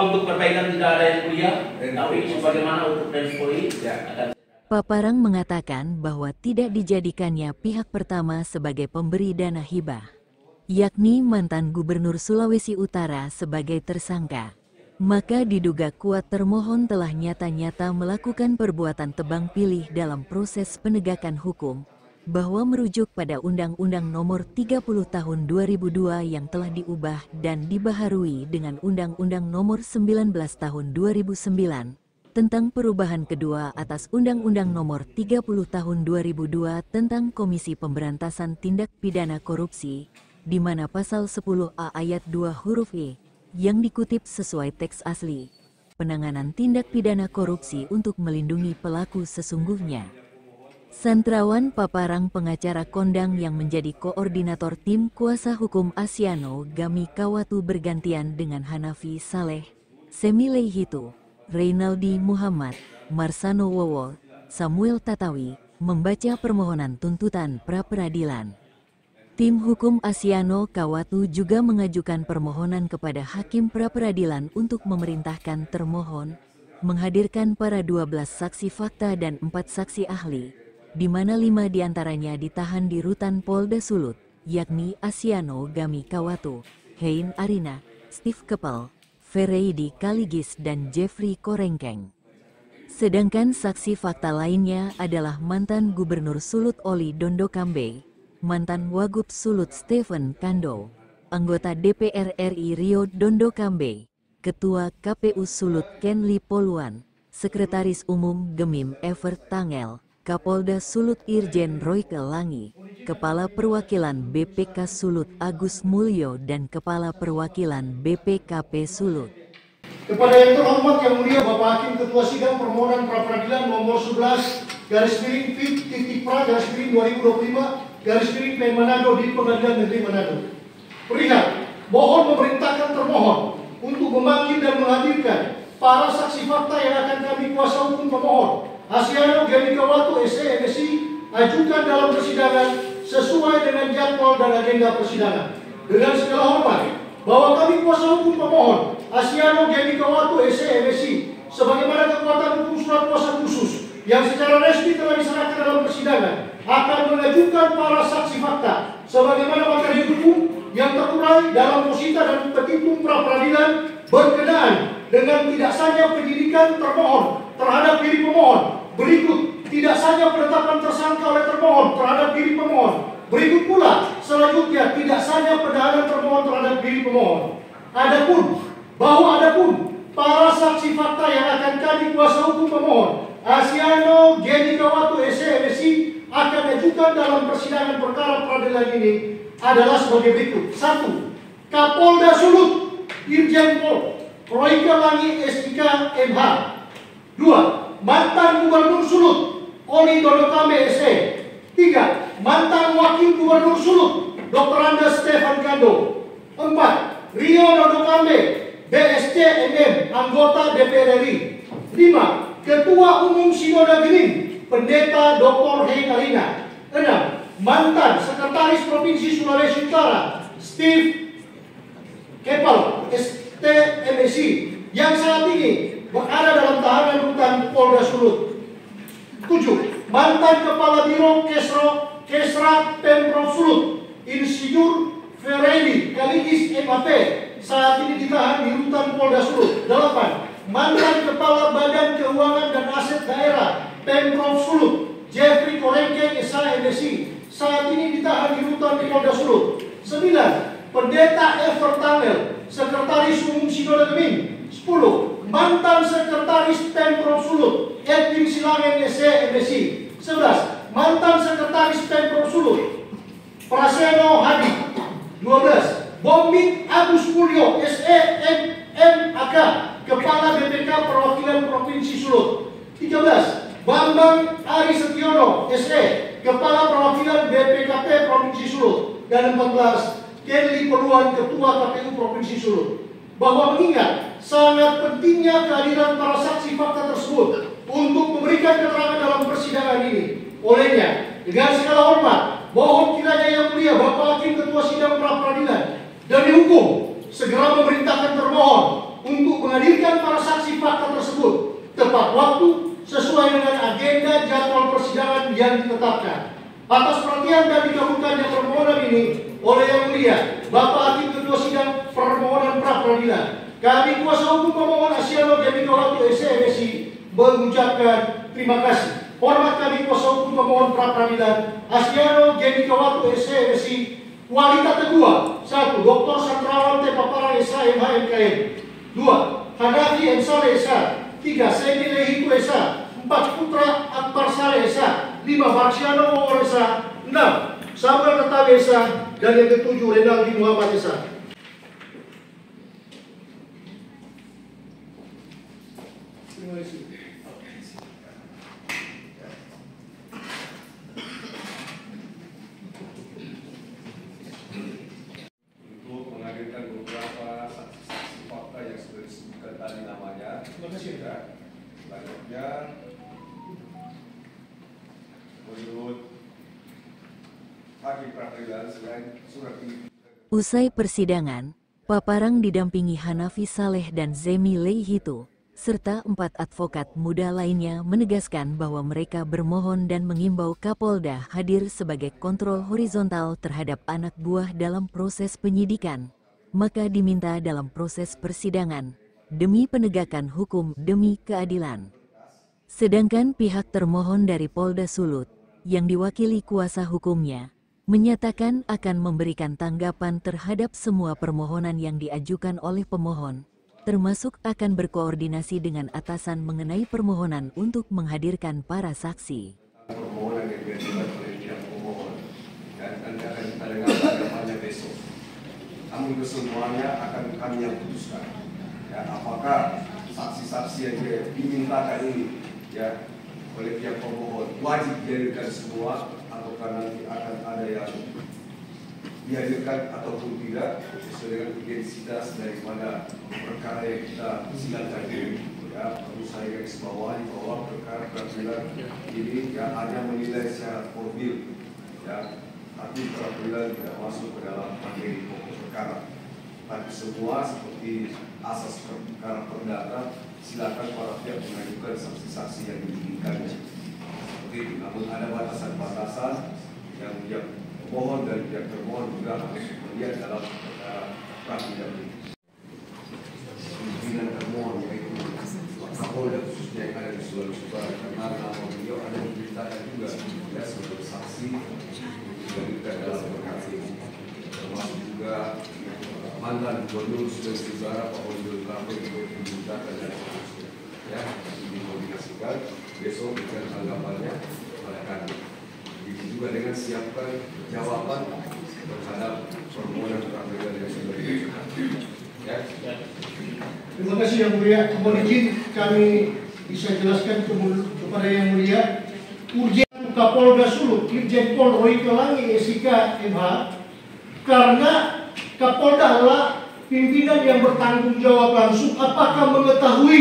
Untuk perbaikan tidak ada yang mulia, tapi sebagaimana untuk Denspori akan. Paparang mengatakan bahwa tidak dijadikannya pihak pertama sebagai pemberi dana hibah, yakni mantan Gubernur Sulawesi Utara sebagai tersangka. Maka diduga kuat termohon telah nyata-nyata melakukan perbuatan tebang pilih dalam proses penegakan hukum, bahwa merujuk pada Undang-Undang Nomor 30 Tahun 2002 yang telah diubah dan dibaharui dengan Undang-Undang Nomor 19 Tahun 2009 tentang perubahan kedua atas Undang-Undang Nomor 30 Tahun 2002 tentang Komisi Pemberantasan Tindak Pidana Korupsi, di mana pasal 10A ayat 2 huruf E yang dikutip sesuai teks asli, penanganan tindak pidana korupsi untuk melindungi pelaku sesungguhnya. Santrawan Paparang pengacara kondang yang menjadi koordinator tim kuasa hukum Asiano Gami Kawatu bergantian dengan Hanafi Saleh, Semilei Hitu, Reynaldi Muhammad, Marsano Wowor, Samuel Tatawi, membaca permohonan tuntutan pra-peradilan. Tim hukum Asiano Kawatu juga mengajukan permohonan kepada Hakim pra-peradilan untuk memerintahkan termohon menghadirkan para 12 saksi fakta dan 4 saksi ahli, di mana 5 diantaranya ditahan di rutan Polda Sulut, yakni Asiano Gami Kawatu, Hein Arina, Steve Kepel, Fereidi Kaligis dan Jeffrey Korengkeng. Sedangkan saksi fakta lainnya adalah mantan Gubernur Sulut Oli Dondo Kambe, mantan Wagub Sulut Stephen Kando, anggota DPR RI Rio Dondo Kambe, Ketua KPU Sulut Kenli Poluan, Sekretaris Umum Gemim Evert Tangel, Kapolda Sulut Irjen Royke Langi, Kepala Perwakilan BPK Sulut Agus Mulyo dan Kepala Perwakilan BPKP Sulut. Kepada yang terhormat yang mulia Bapak Hakim Ketua Sidang Permohonan Pra-peradilan nomor 11/Fit-Pra-2025 /Pn Manado di Pengadilan Negeri Manado. Perihal, mohon memerintahkan termohon untuk memanggil dan menghadirkan para saksi fakta yang akan kami kuasa hukum pemohon Asiano Gami Kawatu SE MSI ajukan dalam persidangan sesuai dengan jadwal dan agenda persidangan. Dengan segala hormat, bahwa kami kuasa hukum pemohon Asiano Gami Kawatu SE MSI sebagaimana kekuatan hukum surat kuasa khusus yang secara resmi telah diserahkan dalam persidangan akan mengajukan para saksi fakta sebagaimana materi hukum yang terurai dalam posita dan petitum pra-peradilan berkenaan dengan tidak saja penyidikan termohon terhadap diri pemohon, berikut tidak saja penetapan tersangka oleh termohon terhadap diri pemohon, berikut pula selanjutnya tidak saja penahanan termohon terhadap diri pemohon. Adapun para saksi fakta yang akan kami kuasa hukum pemohon Asiano Gami Kawatu SE MSI akan ajukan dalam persidangan perkara peradilan ini adalah sebagai berikut. 1. Kapolda Sulut Irjen Pol Royke Langi SIK MH. 2. Mantan Gubernur Sulut Oli Dondo Kambe SE. 3. Mantan Wakil Gubernur Sulut Dr. Andes Stefan Kando. 4. Rio Dondo Kambe BSC MM anggota DPR RI. 5. Ketua Umum Sinoda Genim Pendeta Dr. Hein Arina. 6. Mantan Sekretaris Provinsi Sulawesi Utara Steve Kepel ST MSI yang saat ini berada dalam tahanan rutan Polda Sulut. 7. Mantan Kepala Biro Kesra Pemprov Sulut Insinyur Fereidi Kaligis MAP saat ini ditahan di rutan Polda Sulut. 8. Mantan Kepala Badan Keuangan dan Aset Daerah Pemprov Sulut Jeffrey Korengkeng SH MSI saat ini ditahan di rutan di Polda Sulut. 9. Pendeta Evert Tangel Sekretaris Umum Sinoda Gemin. 10. Mantan Sekretaris Pemprov Sulut Edwin Silangen SE MSI. 11. Mantan Sekretaris Pemprov Sulut Praseno Hadi. 12. Bombing Agus Mulyo SE MAK Kepala BPK Perwakilan Provinsi Sulut. 13. Bambang Ari Setio SE, Kepala Perwakilan BPKP Provinsi Sulut. Dan 14, Kenli Peluan, Ketua KPU Provinsi Sulut. Bahwa mengingat sangat pentingnya kehadiran para saksi fakta tersebut untuk memberikan keterangan dalam persidangan ini. Olehnya, dengan segala hormat, mohon kiranya Yang Mulia Bapak Hakim Ketua Sidang Pra-Peradilan demi hukum segera memerintahkan termohon untuk menghadirkan para saksi fakta tersebut tepat waktu sesuai dengan agenda jadwal persidangan yang ditetapkan. Atas perhatian dan dikabulkannya permohonan ini oleh Yang Mulia Bapak Hakim Ketua Sidang Permohonan Pra-Peradilan, kami kuasa hukum pemohon Asiano Gamikawatu SE-MSI mengucapkan terima kasih. Hormat kami kuasa hukum pemohon pra-peradilan Asiano Gamikawatu SE-MSI Walita Tegua. 1. Dr. Sandrawan T. Paparang SH MHMKM. 2. Hanafi M. Saleh SH. 3. Semi Lehiku SH. 4. Putra Akbar Saleh SH. 5. Barsiano Mawar SH. 6. Samuel Tetabe SH. Dan yang ke-7 Renaldi Muhammad SH. Terima kasih. Untuk menghadirkan beberapa saksi-saksi fakta yang sudah disebutkan tadi namanya. Terima kasih. Selanjutnya, menurut Hakim Pra-Peradilan selain surat ini. Usai persidangan, Paparang didampingi Hanafi Saleh dan Zemi Leihito, serta 4 advokat muda lainnya menegaskan bahwa mereka bermohon dan mengimbau Kapolda hadir sebagai kontrol horizontal terhadap anak buah dalam proses penyidikan, maka diminta dalam proses persidangan, demi penegakan hukum demi keadilan. Sedangkan pihak termohon dari Polda Sulut, yang diwakili kuasa hukumnya, menyatakan akan memberikan tanggapan terhadap semua permohonan yang diajukan oleh pemohon, termasuk akan berkoordinasi dengan atasan mengenai permohonan untuk menghadirkan para saksi. Permohonan yang diajukan oleh pihak pemohon dan nanti akan kita dengar tanggapannya besok. Namun kesemuanya akan kami yang putuskan. Ya, apakah saksi-saksi yang dimintakan ini ya oleh pihak pemohon wajib dihadirkan semua ataukah nanti akan ada yang dihadirkan ataupun tidak sesuai dengan intensitas daripada perkara yang kita sidangkan ini. Ya, perlu saya garis bawahi bahwa perkara pra-peradilan ini ya hanya menilai secara formil. Ya, tapi pra-peradilan tidak masuk ke dalam materi pokok perkara. Tapi semua seperti asas perkara perdata, silakan para pihak mengajukan saksi-saksi yang diinginkannya. Seperti itu. Namun ada batasan-batasan yang pihak pemohon dan pihak termohon juga harus melihat dalam perkara pra-peradilan ini. Pimpinan termohon yaitu Kapolda khususnya yang ada di Sulawesi Barat, karena nama beliau ada diberitakan juga ya sebagai saksi dihadirkan dalam perkara ini, termasuk juga mantan Gubernur Sulawesi Barat Pak Wendel Kabe juga diberitakan dan seterusnya. Ya, dikoordinasikan besok dengan tanggapannya oleh kami. Begitu juga dengan siapkan jawaban terhadap permohonan pra-peradilan yang sudah diajukan. Ya. Terima kasih Yang Mulia. Mohon izin kami bisa jelaskan kepada Yang Mulia. Urgen Kapolda Sulut, Irjen Pol Roy Kelangi SIK MH, karena Kapolda adalah pimpinan yang bertanggung jawab langsung, apakah mengetahui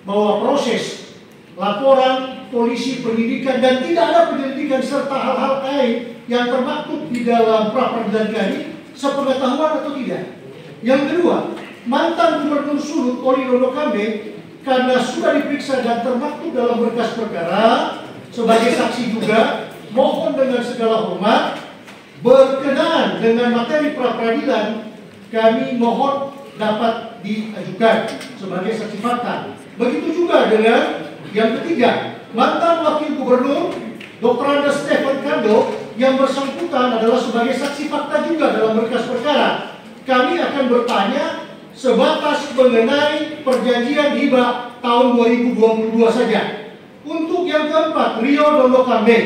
bahwa proses laporan polisi penyidikan dan tidak ada penyelidikan serta hal-hal lain yang termaktub di dalam pra-peradilan kami sepengetahuan atau tidak? Yang kedua, mantan Gubernur Sulut Oli Dondo Kambe karena sudah diperiksa dan termaktub dalam berkas perkara sebagai saksi juga, mohon dengan segala hormat berkenaan dengan materi pra-peradilan kami mohon dapat diajukan sebagai saksi fakta. Begitu juga dengan yang ketiga, mantan Wakil Gubernur Dr. Andes Stephen Kando yang bersangkutan adalah sebagai saksi fakta juga dalam berkas perkara. Kami akan bertanya sebatas mengenai perjanjian hibah tahun 2022 saja. Untuk yang keempat, Rio Dondo Kambe,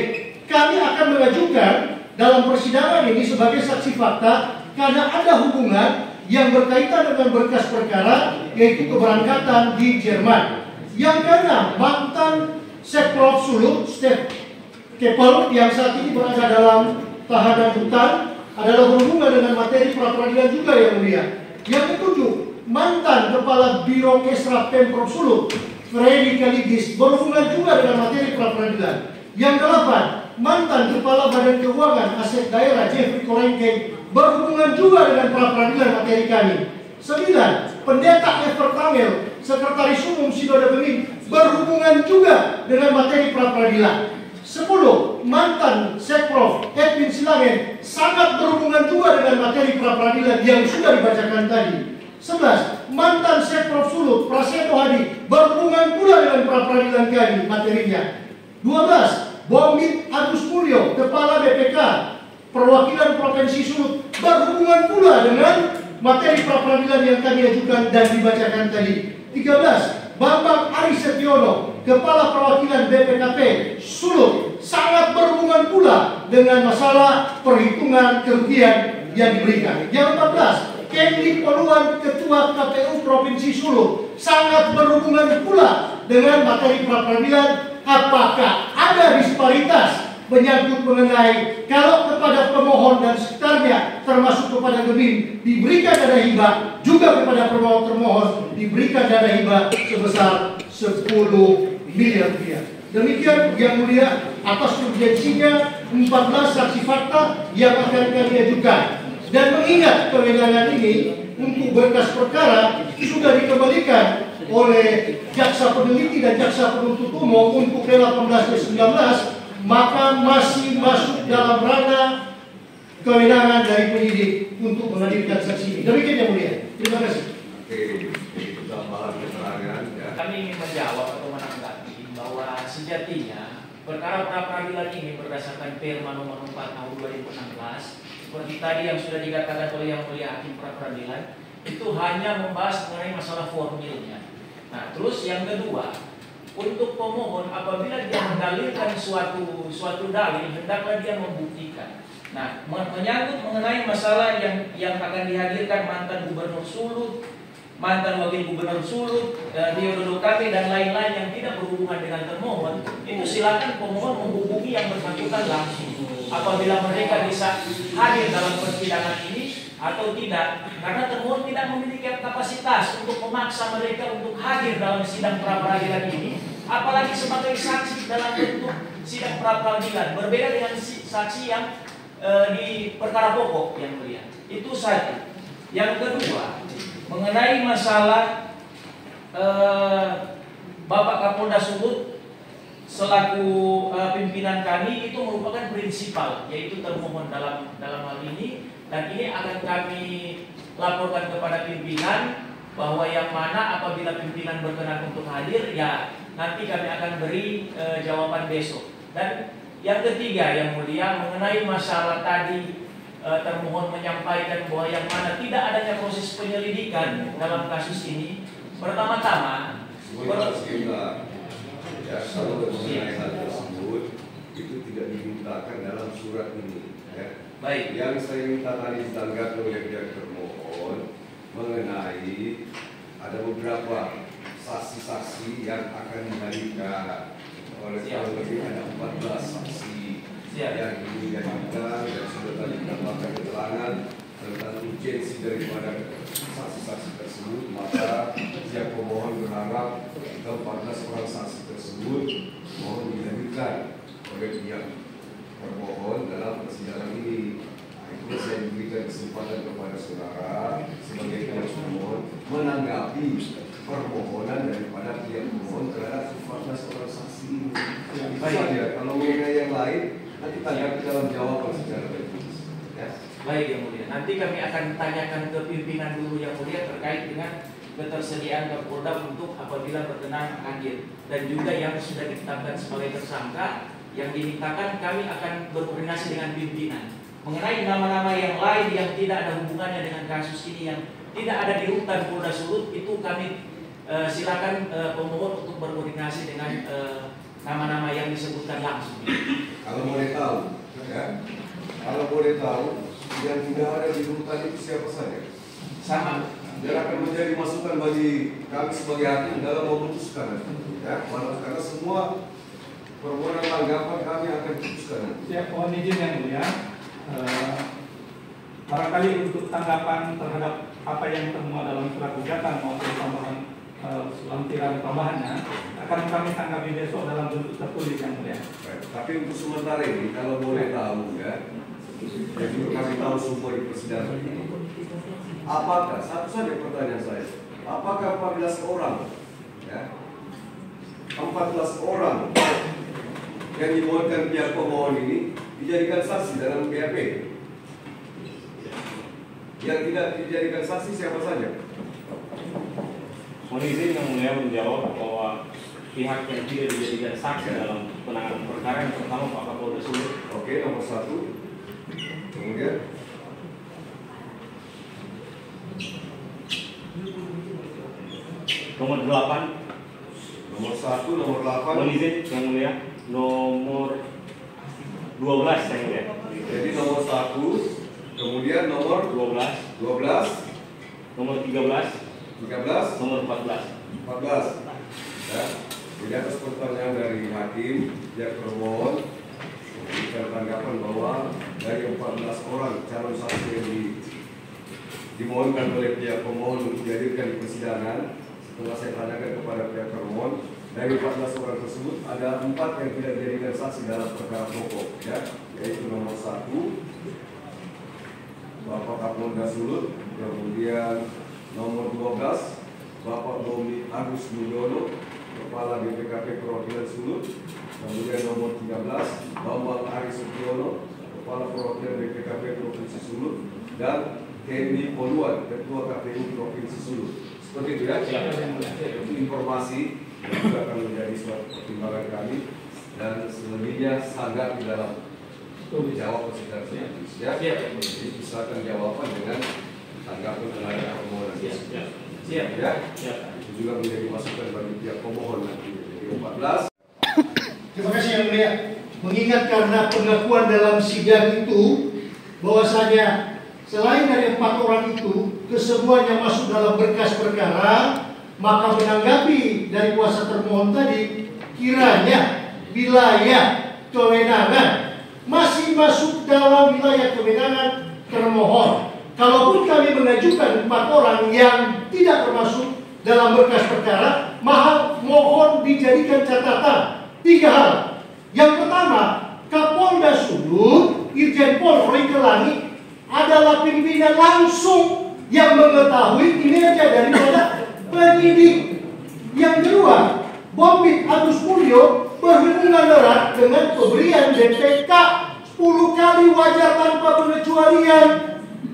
kami akan mengajukan dalam persidangan ini sebagai saksi fakta karena ada hubungan yang berkaitan dengan berkas perkara yaitu keberangkatan di Jerman. Yang keenam, mantan Sekprov Sulut Kepel yang saat ini berada dalam tahanan rutan adalah berhubungan dengan materi pra-peradilan juga yang mulia. Yang ketujuh, mantan Kepala Biro Kesra Pemprov Sulut, Freddy Kaligis, berhubungan juga dengan materi pra-peradilan. Yang delapan, mantan Kepala Badan Keuangan Aset Daerah Jeffrey Korengkeng, berhubungan juga dengan pra-peradilan materi kami. 9. Pendeta Ever Tamel, Sekretaris Umum Sinode Pemimpin, berhubungan juga dengan materi pra-peradilan. 10. Mantan Sekprov Edwin Silangen sangat berhubungan juga dengan materi pra-peradilan yang sudah dibacakan tadi. 11. Mantan Sekprov Sulut Prasetyo Hadi berhubungan pula dengan pra-peradilan kami materinya. 12. Bomit Agus Mulyo, Kepala BPK Perwakilan Provinsi Sulut, berhubungan pula dengan materi pra-peradilan yang kami ajukan dan dibacakan tadi. 13. Bambang Ari Setiono, Kepala Perwakilan BPKP Sulut, sangat berhubungan pula dengan masalah perhitungan kerugian yang diberikan. Yang 14. Kenli Poluan, Ketua KPU Provinsi Sulut, sangat berhubungan pula dengan materi pra-peradilan. Apakah ada disparitas menyangkut mengenai kalau kepada pemohon dan sekitarnya termasuk kepada Gemin diberikan dana hibah, juga kepada termohon diberikan dana hibah sebesar 10 miliar rupiah. Demikian yang mulia, atas urgensinya 14 saksi fakta yang akan kami ajukan. Dan mengingat kewenangan ini untuk berkas perkara sudah dikembalikan oleh jaksa peneliti dan jaksa penuntut umum untuk P18-19, maka masih masuk dalam ranah kewenangan dari penyidik untuk menghadirkan saksi ini. Demikian yang mulia. Terima kasih. Oke, tambahan keterangan ya. Kami ingin menjawab atau menanggapi bahwa sejatinya perkara pra-peradilan ini berdasarkan Perma nomor 4 tahun 2016 seperti tadi yang sudah dikatakan oleh Yang Mulia Hakim Pra-peradilan itu hanya membahas mengenai masalah formilnya. Nah, terus yang kedua, untuk pemohon apabila dia mendalilkan suatu dalil, hendaklah dia membuktikan. Nah, menyangkut mengenai masalah yang akan dihadirkan mantan Gubernur Sulut, mantan Wakil Gubernur Sulut, Rio Dodo Kami dan lain-lain yang tidak berhubungan dengan termohon, itu silakan pemohon menghubungi yang bersangkutan langsung. Apabila mereka bisa hadir dalam persidangan ini atau tidak, karena termohon tidak memiliki kapasitas untuk memaksa mereka untuk hadir dalam sidang pra-peradilan ini, apalagi sebagai saksi dalam bentuk sidang pra-peradilan, berbeda dengan saksi yang di perkara pokok yang mulia. Itu satu. Yang kedua, mengenai masalah Bapak Kapolda Sulut selaku pimpinan kami itu merupakan prinsipal, yaitu termohon dalam hal ini, dan ini akan kami laporkan kepada pimpinan bahwa yang mana apabila pimpinan berkenan untuk hadir, ya nanti kami akan beri jawaban besok. Dan yang ketiga yang mulia, mengenai masalah tadi termohon menyampaikan bahwa yang mana tidak adanya proses penyelidikan dalam kasus ini. Pertama-tama ya, kalau mengenai hal tersebut itu tidak dimintakan dalam surat ini ya. Baik. Yang saya minta tadi ditanggapi oleh pihak termohon mengenai ada beberapa saksi-saksi yang akan dihadirkan. Oleh kurang lebih ada 14 saksi yang ini dihadirkan dan sudah tadi mendapatkan keterangan tentang urgensi daripada saksi-saksi tersebut, maka pihak pemohon berharap 14 orang saksi tersebut mohon dihadirkan oleh pihak termohon dalam persidangan ini. Itu saya berikan kesempatan kepada saudara sebagai pihak pemohon menanggapi permohonan daripada pihak pemohon terhadap 14 orang saksi ini. Itu saja. Kalau mengenai yang lain nanti tanggapi dalam jawaban secara tertulis. Ya. Baik yang mulia. Nanti kami akan tanyakan ke pimpinan dulu yang mulia terkait dengan ketersediaan Kapolda untuk apabila berkenan hadir, dan juga yang sudah ditetapkan sebagai tersangka yang dimintakan kami akan berkoordinasi dengan pimpinan. Mengenai nama-nama yang lain yang tidak ada hubungannya dengan kasus ini, yang tidak ada di rutan Polda Sulut, itu kami silakan pemohon untuk berkoordinasi dengan nama-nama yang disebutkan langsung. Kalau boleh tahu, ya, kalau boleh tahu yang tidak ada di rutan itu siapa saja? Sama. Biar akan menjadi masukan bagi kami sebagai hakim dalam memutuskan, ya, karena semua permohonan tanggapan kami akan putuskan. Siap, mohon izin yang mulia. Barangkali untuk tanggapan terhadap apa yang termuat dalam surat gugatan maupun tambahan lampiran tambahannya akan kami tanggapi besok dalam bentuk tertulis yang mulia. Baik. Tapi untuk sementara ini kalau boleh tahu ya, jadi kami tahu semua di persidangan ini. Apakah, satu saja pertanyaan saya, apakah 14 orang ya, 14 orang yang dimohonkan pihak pemohon ini dijadikan saksi dalam BAP? Yang tidak dijadikan saksi siapa saja? Mohon izin yang mulia menjawab bahwa pihak yang tidak dijadikan saksi dalam penanganan perkara yang pertama Pak Kapolda Sulut. Oke, nomor 1. Kemudian Nomor 8. nomor 1, nomor 8. Mohon izin yang mulia. Nomor 12 yang mulia. Jadi nomor 1, kemudian nomor 12, Nomor 13. 13, Nomor 14. 14. Ya. Jadi atas pertanyaan dari hakim, pihak termohon memberikan tanggapan bahwa dari 14 orang calon saksi yang dimohonkan oleh pihak pemohon untuk dihadirkan di persidangan, setelah saya tanyakan kepada pihak termohon, dari 14 orang tersebut ada 4 yang tidak dijadikan saksi dalam perkara pokok, ya, yaitu nomor 1 Bapak Kapolda Sulut, kemudian nomor 12 Bapak Domi Agus Mulyono, Kepala BPKP Perwakilan Sulut, kemudian nomor 13 Bambang Ari Sutiono, Kepala Perwakilan BPKP Provinsi Sulut, dan Hendy Poluan, Ketua KPU Provinsi Sulut. Seperti itu ya. Itu informasi yang juga akan menjadi suatu pertimbangan kami, dan selebihnya sangat di dalam dijawab persidangan ya. Jadi silakan jawaban dengan tanggapan terhadap permohonan. Siap. Ya. Itu juga menjadi masukan bagi pihak pemohon nanti. Jadi 14. Terima kasih yang mulia. Mengingat karena pengakuan dalam sidang itu bahwasanya selain dari 4 orang itu kesemuanya masuk dalam berkas perkara, maka menanggapi dari kuasa termohon tadi, kiranya wilayah kewenangan masih masuk dalam wilayah kewenangan termohon. Kalaupun kami mengajukan 4 orang yang tidak termasuk dalam berkas perkara, mohon dijadikan catatan 3 hal. Yang pertama, Kapolda Sulut, Irjen Pol Royke Langit adalah pimpinan langsung yang mengetahui kinerja daripada penyidik. Yang kedua, Bombit Agus Mulyo berhubungan erat dengan pemberian DPK 10 kali wajar tanpa pengecualian,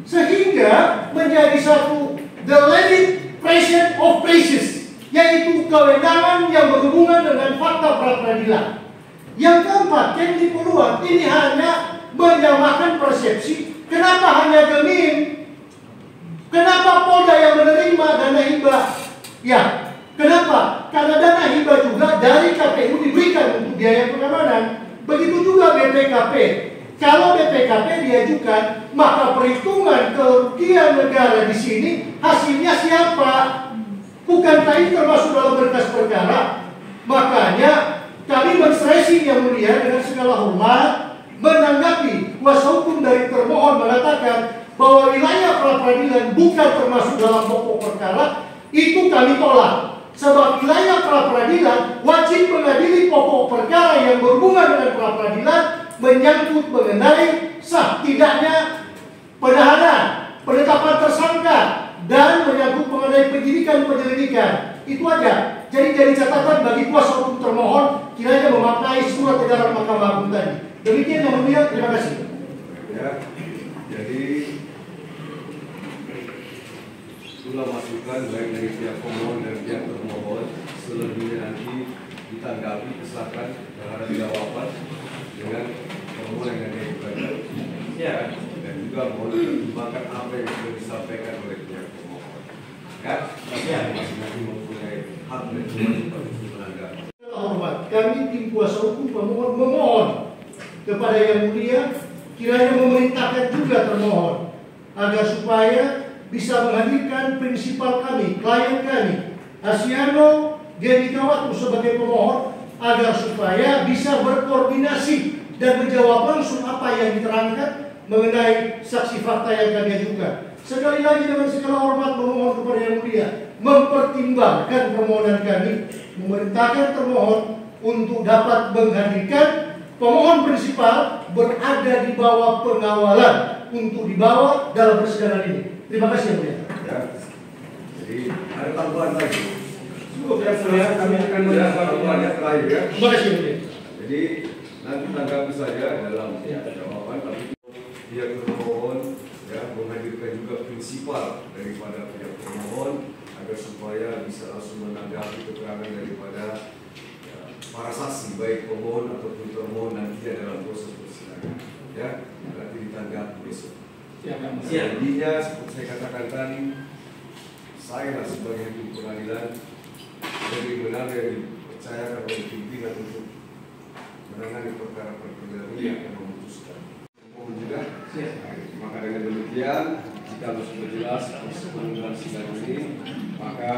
sehingga menjadi satu the legit present of places, yaitu kewenangan yang berhubungan dengan fakta pra-peradilan. Yang keempat, Hendy Poluan ini hanya menyamakan persepsi. Kenapa hanya Gemim? Kenapa Polda yang menerima dana hibah? Ya, kenapa? Karena dana hibah juga dari KPU diberikan untuk biaya pengamanan. Begitu juga BPKP. Kalau BPKP diajukan, maka perhitungan kerugian negara di sini hasilnya siapa? Bukankah ini termasuk dalam berkas perkara? Makanya kami men-stressing yang mulia dengan segala hormat menanggapi kuasa hukum dari termohon mengatakan bahwa wilayah pra-peradilan bukan termasuk dalam pokok perkara, itu kami tolak. Sebab wilayah pra-peradilan wajib mengadili pokok perkara yang berhubungan dengan pra-peradilan, menyangkut mengenai sah tidaknya penahanan, penetapan tersangka, dan menyangkut mengenai penyelidikan. Itu aja. Jadi catatan bagi kuasa hukum termohon kiranya memaknai surat edaran Mahkamah Agung tadi. Demikian yang mulia, terima kasih. Ya, jadi itulah masukan baik dari pihak pemohon dan pihak termohon. Selebihnya nanti ditanggapi, kesahkan terhadap jawaban dengan permohonan yang diajukan. Ya, dan juga mohon dipertimbangkan apa yang sudah disampaikan oleh pihak pemohon. Ya, masing-masing mempunyai hak dan kewajiban untuk menanggapi. Hormat, kami tim kuasa hukum pemohon memohon kepada yang mulia kiranya memerintahkan juga termohon agar supaya bisa menghadirkan prinsipal kami, klien kami, Asiano Gemi Kawatu sebagai pemohon agar supaya bisa berkoordinasi dan menjawab langsung apa yang diterangkan mengenai saksi fakta yang kami ajukan. Sekali lagi dengan segala hormat memohon kepada Yang Mulia mempertimbangkan permohonan kami, memerintahkan termohon untuk dapat menghadirkan pemohon prinsipal berada di bawah pengawalan untuk dibawa dalam persidangan ini. Terima kasih Yang Mulia. Ya. Jadi ada tambahan lagi. Cukup ya, Mulia. Kami akan menambah tambahan terakhir ya. Terima kasih Yang Mulia. Jadi nanti tanggapi saja dalam jawaban, tapi pihak termohon ya menghadirkan juga prinsipal daripada pihak termohon agar supaya bisa langsung menanggapi keterangan daripada para saksi baik pemohon ataupun termohon nanti dalam proses persidangan ya, nanti ditanggapi besok. Jadinya seperti saya katakan tadi, saya sebagai hakim pengadilan lebih benar yang dipercayakan oleh pimpinan untuk menangani perkara-perkara ini yang memutuskan. Mohon juga, maka dengan demikian jika sudah jelas penundaan sidang ini, maka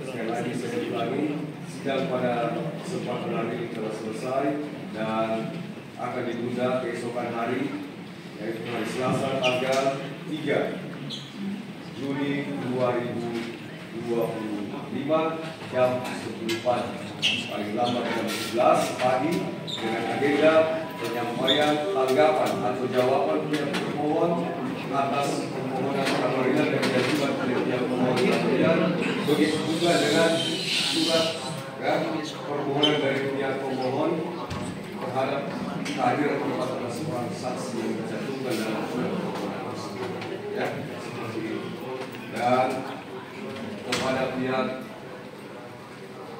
sekali lagi saya ulangi, sidang pada kesempatan hari ini telah selesai dan akan ditunda keesokan hari, yaitu hari Selasa tanggal 3 Juni 2025 jam 10 pagi, paling lambat jam 11 pagi, dengan agenda penyampaian tanggapan atau jawaban pihak termohon atas permohonan pra-peradilan dan diajukan oleh pihak pemohon pra-peradilan. Begitu juga dengan surat permohonan dari pihak pemohon terhadap kehadiran 14 orang saksi yang dicantumkan dalam surat permohonan tersebut. Ya, seperti itu. Dan kepada pihak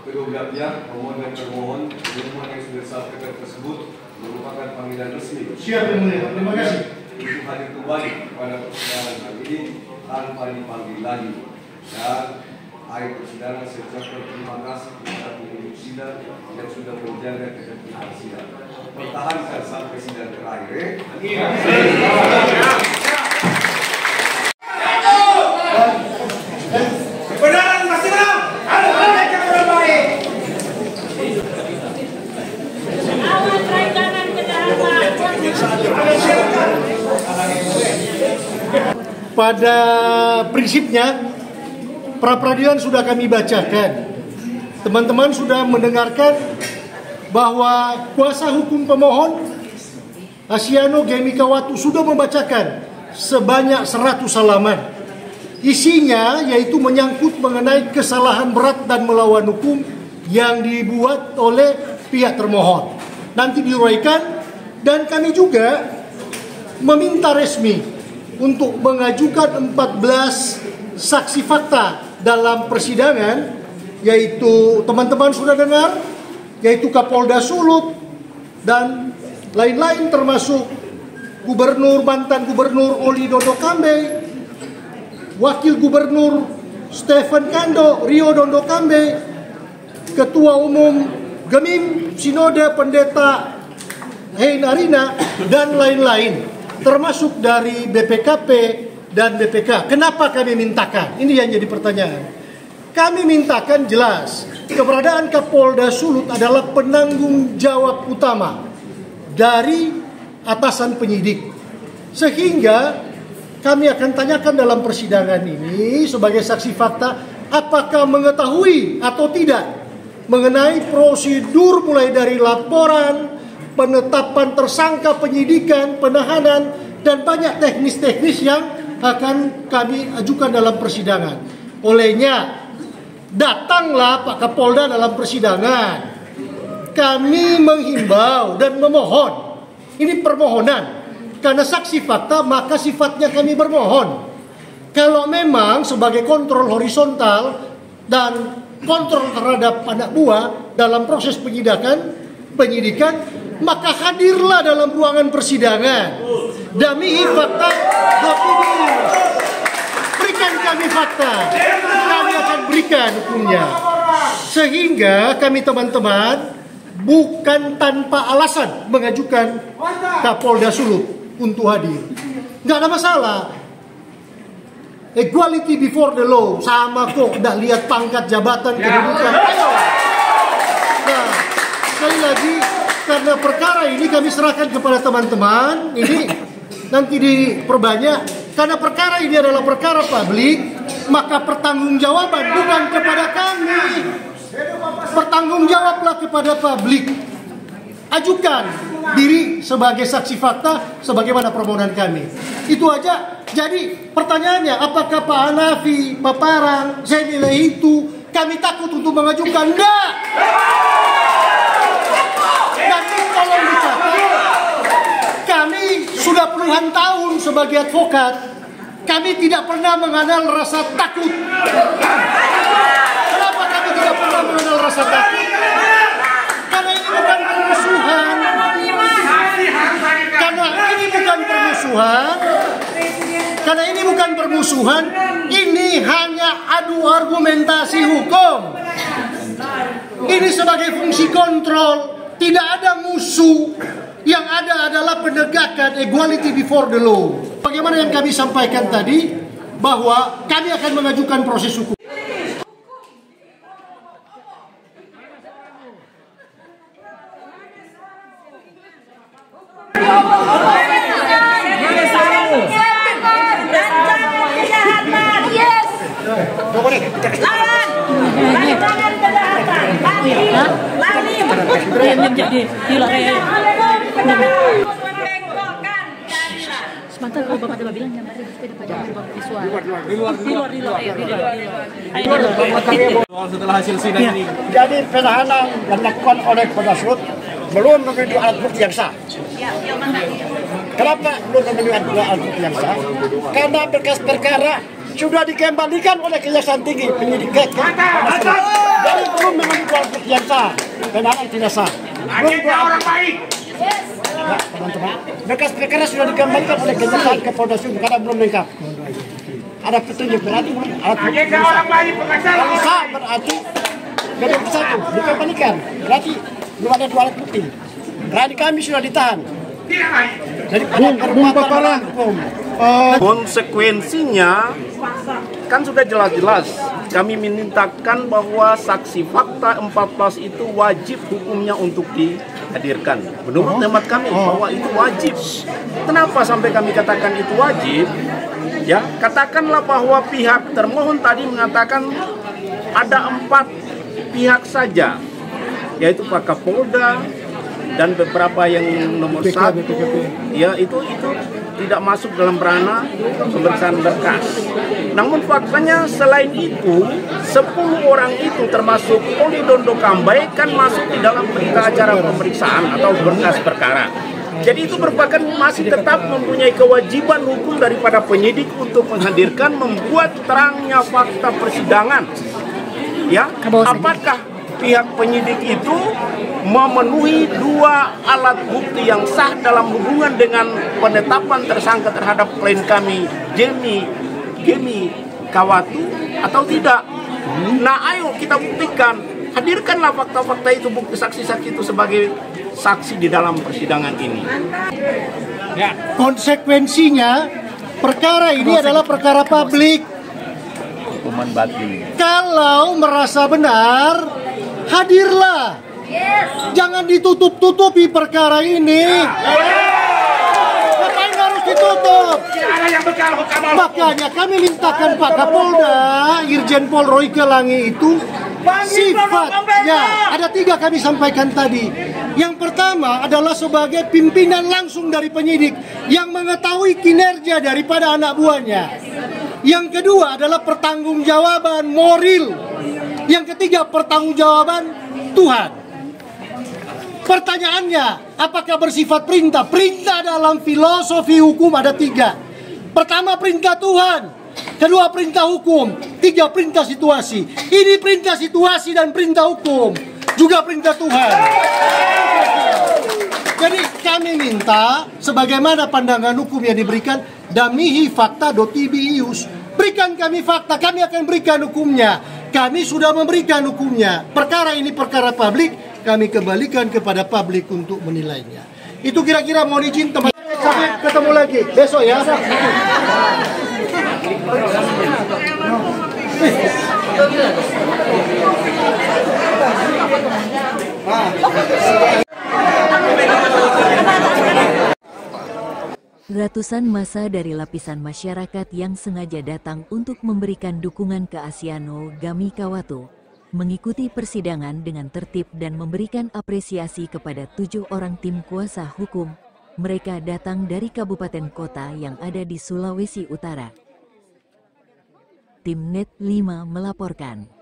kedua belah pihak, pemohon dan termohon, permohonan yang sudah disampaikan tersebut merupakan panggilan resmi. Siap Yang Mulia. Terima kasih. Untuk hadir kembali pada persidangan hari ini tanpa dipanggil lagi. Dan akhir persidangan saya ucapkan terima kasih kepada penyidik sidang yang sudah menjaga ketertiban sidang. Pertahankan sampai sidang terakhir. Kebenaran pasti menang. Ada mereka orang baik. Awas rancangan kejahatan. Pada prinsipnya pra-peradilan sudah kami bacakan. Teman-teman sudah mendengarkan bahwa kuasa hukum pemohon Asiano Gemikawatu sudah membacakan sebanyak 100 halaman. Isinya yaitu menyangkut mengenai kesalahan berat dan melawan hukum yang dibuat oleh pihak termohon. Nanti diuraikan, dan kami juga meminta resmi untuk mengajukan 14 saksi fakta dalam persidangan, yaitu teman-teman sudah dengar, yaitu Kapolda Sulut dan lain-lain, termasuk mantan Gubernur Oli Dondo Kambe, Wakil Gubernur Stephen Kando, Rio Dondo Kambe, Ketua Umum Gemim Sinode Pendeta Hein Arina, dan lain-lain, termasuk dari BPKP dan BPK. Kenapa kami mintakan? Ini yang jadi pertanyaan. Kami mintakan jelas, keberadaan Kapolda Sulut adalah penanggung jawab utama dari atasan penyidik. Sehingga kami akan tanyakan dalam persidangan ini sebagai saksi fakta, apakah mengetahui atau tidak mengenai prosedur mulai dari laporan, penetapan tersangka, penyidikan, penahanan, dan banyak teknis-teknis yang akan kami ajukan dalam persidangan. Olehnya, datanglah Pak Kapolda dalam persidangan. Kami menghimbau dan memohon, ini permohonan, karena saksi fakta maka sifatnya kami bermohon. Kalau memang sebagai kontrol horizontal dan kontrol terhadap anak buah dalam proses penyidikan, maka hadirlah dalam ruangan persidangan. Dami fakta, berikan kami fakta, kami akan berikan hukumnya. Sehingga kami teman-teman bukan tanpa alasan mengajukan Kapolda Sulut untuk hadir. Nggak ada masalah. Equality before the law, sama kok, nggak lihat pangkat jabatan kedudukan. Nah, sekali lagi, karena perkara ini kami serahkan kepada teman-teman, ini nanti diperbanyak. Karena perkara ini adalah perkara publik, maka pertanggungjawaban bukan kepada kami. Bertanggungjawablah kepada publik. Ajukan diri sebagai saksi fakta sebagaimana permohonan kami. Itu aja. Jadi pertanyaannya, apakah Pak Hanafi, Pak Parang, saya nilai itu kami takut untuk mengajukan? Enggak. Nanti tolong dicatat, kami sudah puluhan tahun sebagai advokat, kami tidak pernah mengenal rasa takut. Kenapa kami tidak pernah mengenal rasa takut? Karena ini bukan permusuhan. Karena ini bukan permusuhan. Ini hanya adu argumentasi hukum. Ini sebagai fungsi kontrol. Tidak ada musuh. Yang ada adalah penegakan equality before the law. Bagaimana yang kami sampaikan tadi, bahwa kami akan mengajukan proses hukum. Sebentar, kalau Bapak ada bilang jangan sepeda pajak visual. Setelah hasil sidang ini. Jadi penahanan yang dilakukan oleh Kodasut belum memenuhi alat bukti yang sah. Kenapa belum memenuhi alat bukti yang sah? Karena berkas perkara sudah dikembalikan oleh Kejaksaan Tinggi penyidik. Jadi belum memenuhi alat bukti yang sah. Penahanan tidak sah. Orang baik. Ya, teman-teman, berkas perkara sudah dikembalikan oleh Kejaksaan ke Polda Sumut karena belum lengkap. Ada petunjuk berarti alat bukti sah, berarti gedung satu dikembalikan, berarti belum ada 2 alat bukti. Berarti kami sudah ditahan. Jadi perbuatan hukum. Konsekuensinya kan sudah jelas-jelas. Kami memintakan bahwa saksi fakta 14 itu wajib hukumnya untuk dihadirkan. Menurut hemat kami bahwa itu wajib. Kenapa sampai kami katakan itu wajib? Ya, katakanlah bahwa pihak termohon tadi mengatakan ada 4 pihak saja, yaitu Pak Kapolda dan beberapa yang nomor 1, ya itu tidak masuk dalam ranah pemeriksaan berkas. Namun faktanya selain itu 10 orang itu termasuk Poli Dondo Kambai kan masuk di dalam berita acara pemeriksaan atau berkas perkara. Jadi itu merupakan masih tetap mempunyai kewajiban hukum daripada penyidik untuk menghadirkan, membuat terangnya fakta persidangan. Ya, apakah pihak penyidik itu memenuhi 2 alat bukti yang sah dalam hubungan dengan penetapan tersangka terhadap klien kami Gemi Kawatu atau tidak? Nah, ayo kita buktikan, hadirkanlah fakta-fakta itu, bukti saksi-saksi itu sebagai saksi di dalam persidangan ini. Ya. Konsekuensinya perkara ini adalah perkara publik. Hukuman batin. Kalau merasa benar, hadirlah. Jangan ditutup-tutupi perkara ini. Ngapain harus ditutup? Makanya kami mintakan Pak Kapolda, Irjen Pol Royke Langi itu sifatnya ada 3 kami sampaikan tadi. Yang pertama adalah sebagai pimpinan langsung dari penyidik yang mengetahui kinerja daripada anak buahnya. Yang kedua adalah pertanggungjawaban moral. Yang ketiga pertanggungjawaban Tuhan. Pertanyaannya, apakah bersifat perintah? Perintah dalam filosofi hukum ada 3. Pertama perintah Tuhan, kedua perintah hukum, 3 perintah situasi. Ini perintah situasi dan perintah hukum, juga perintah Tuhan. Jadi kami minta, sebagaimana pandangan hukum yang diberikan, damihi fakta.tibius. Berikan kami fakta, kami akan berikan hukumnya. Kami sudah memberikan hukumnya. Perkara ini perkara publik, kami kembalikan kepada publik untuk menilainya. Itu kira-kira, mohon izin teman. Sampai ketemu lagi besok ya. Ratusan massa dari lapisan masyarakat yang sengaja datang untuk memberikan dukungan ke Asciano Gamikawatu mengikuti persidangan dengan tertib dan memberikan apresiasi kepada 7 orang tim kuasa hukum. Mereka datang dari kabupaten kota yang ada di Sulawesi Utara. Tim Net 5 melaporkan.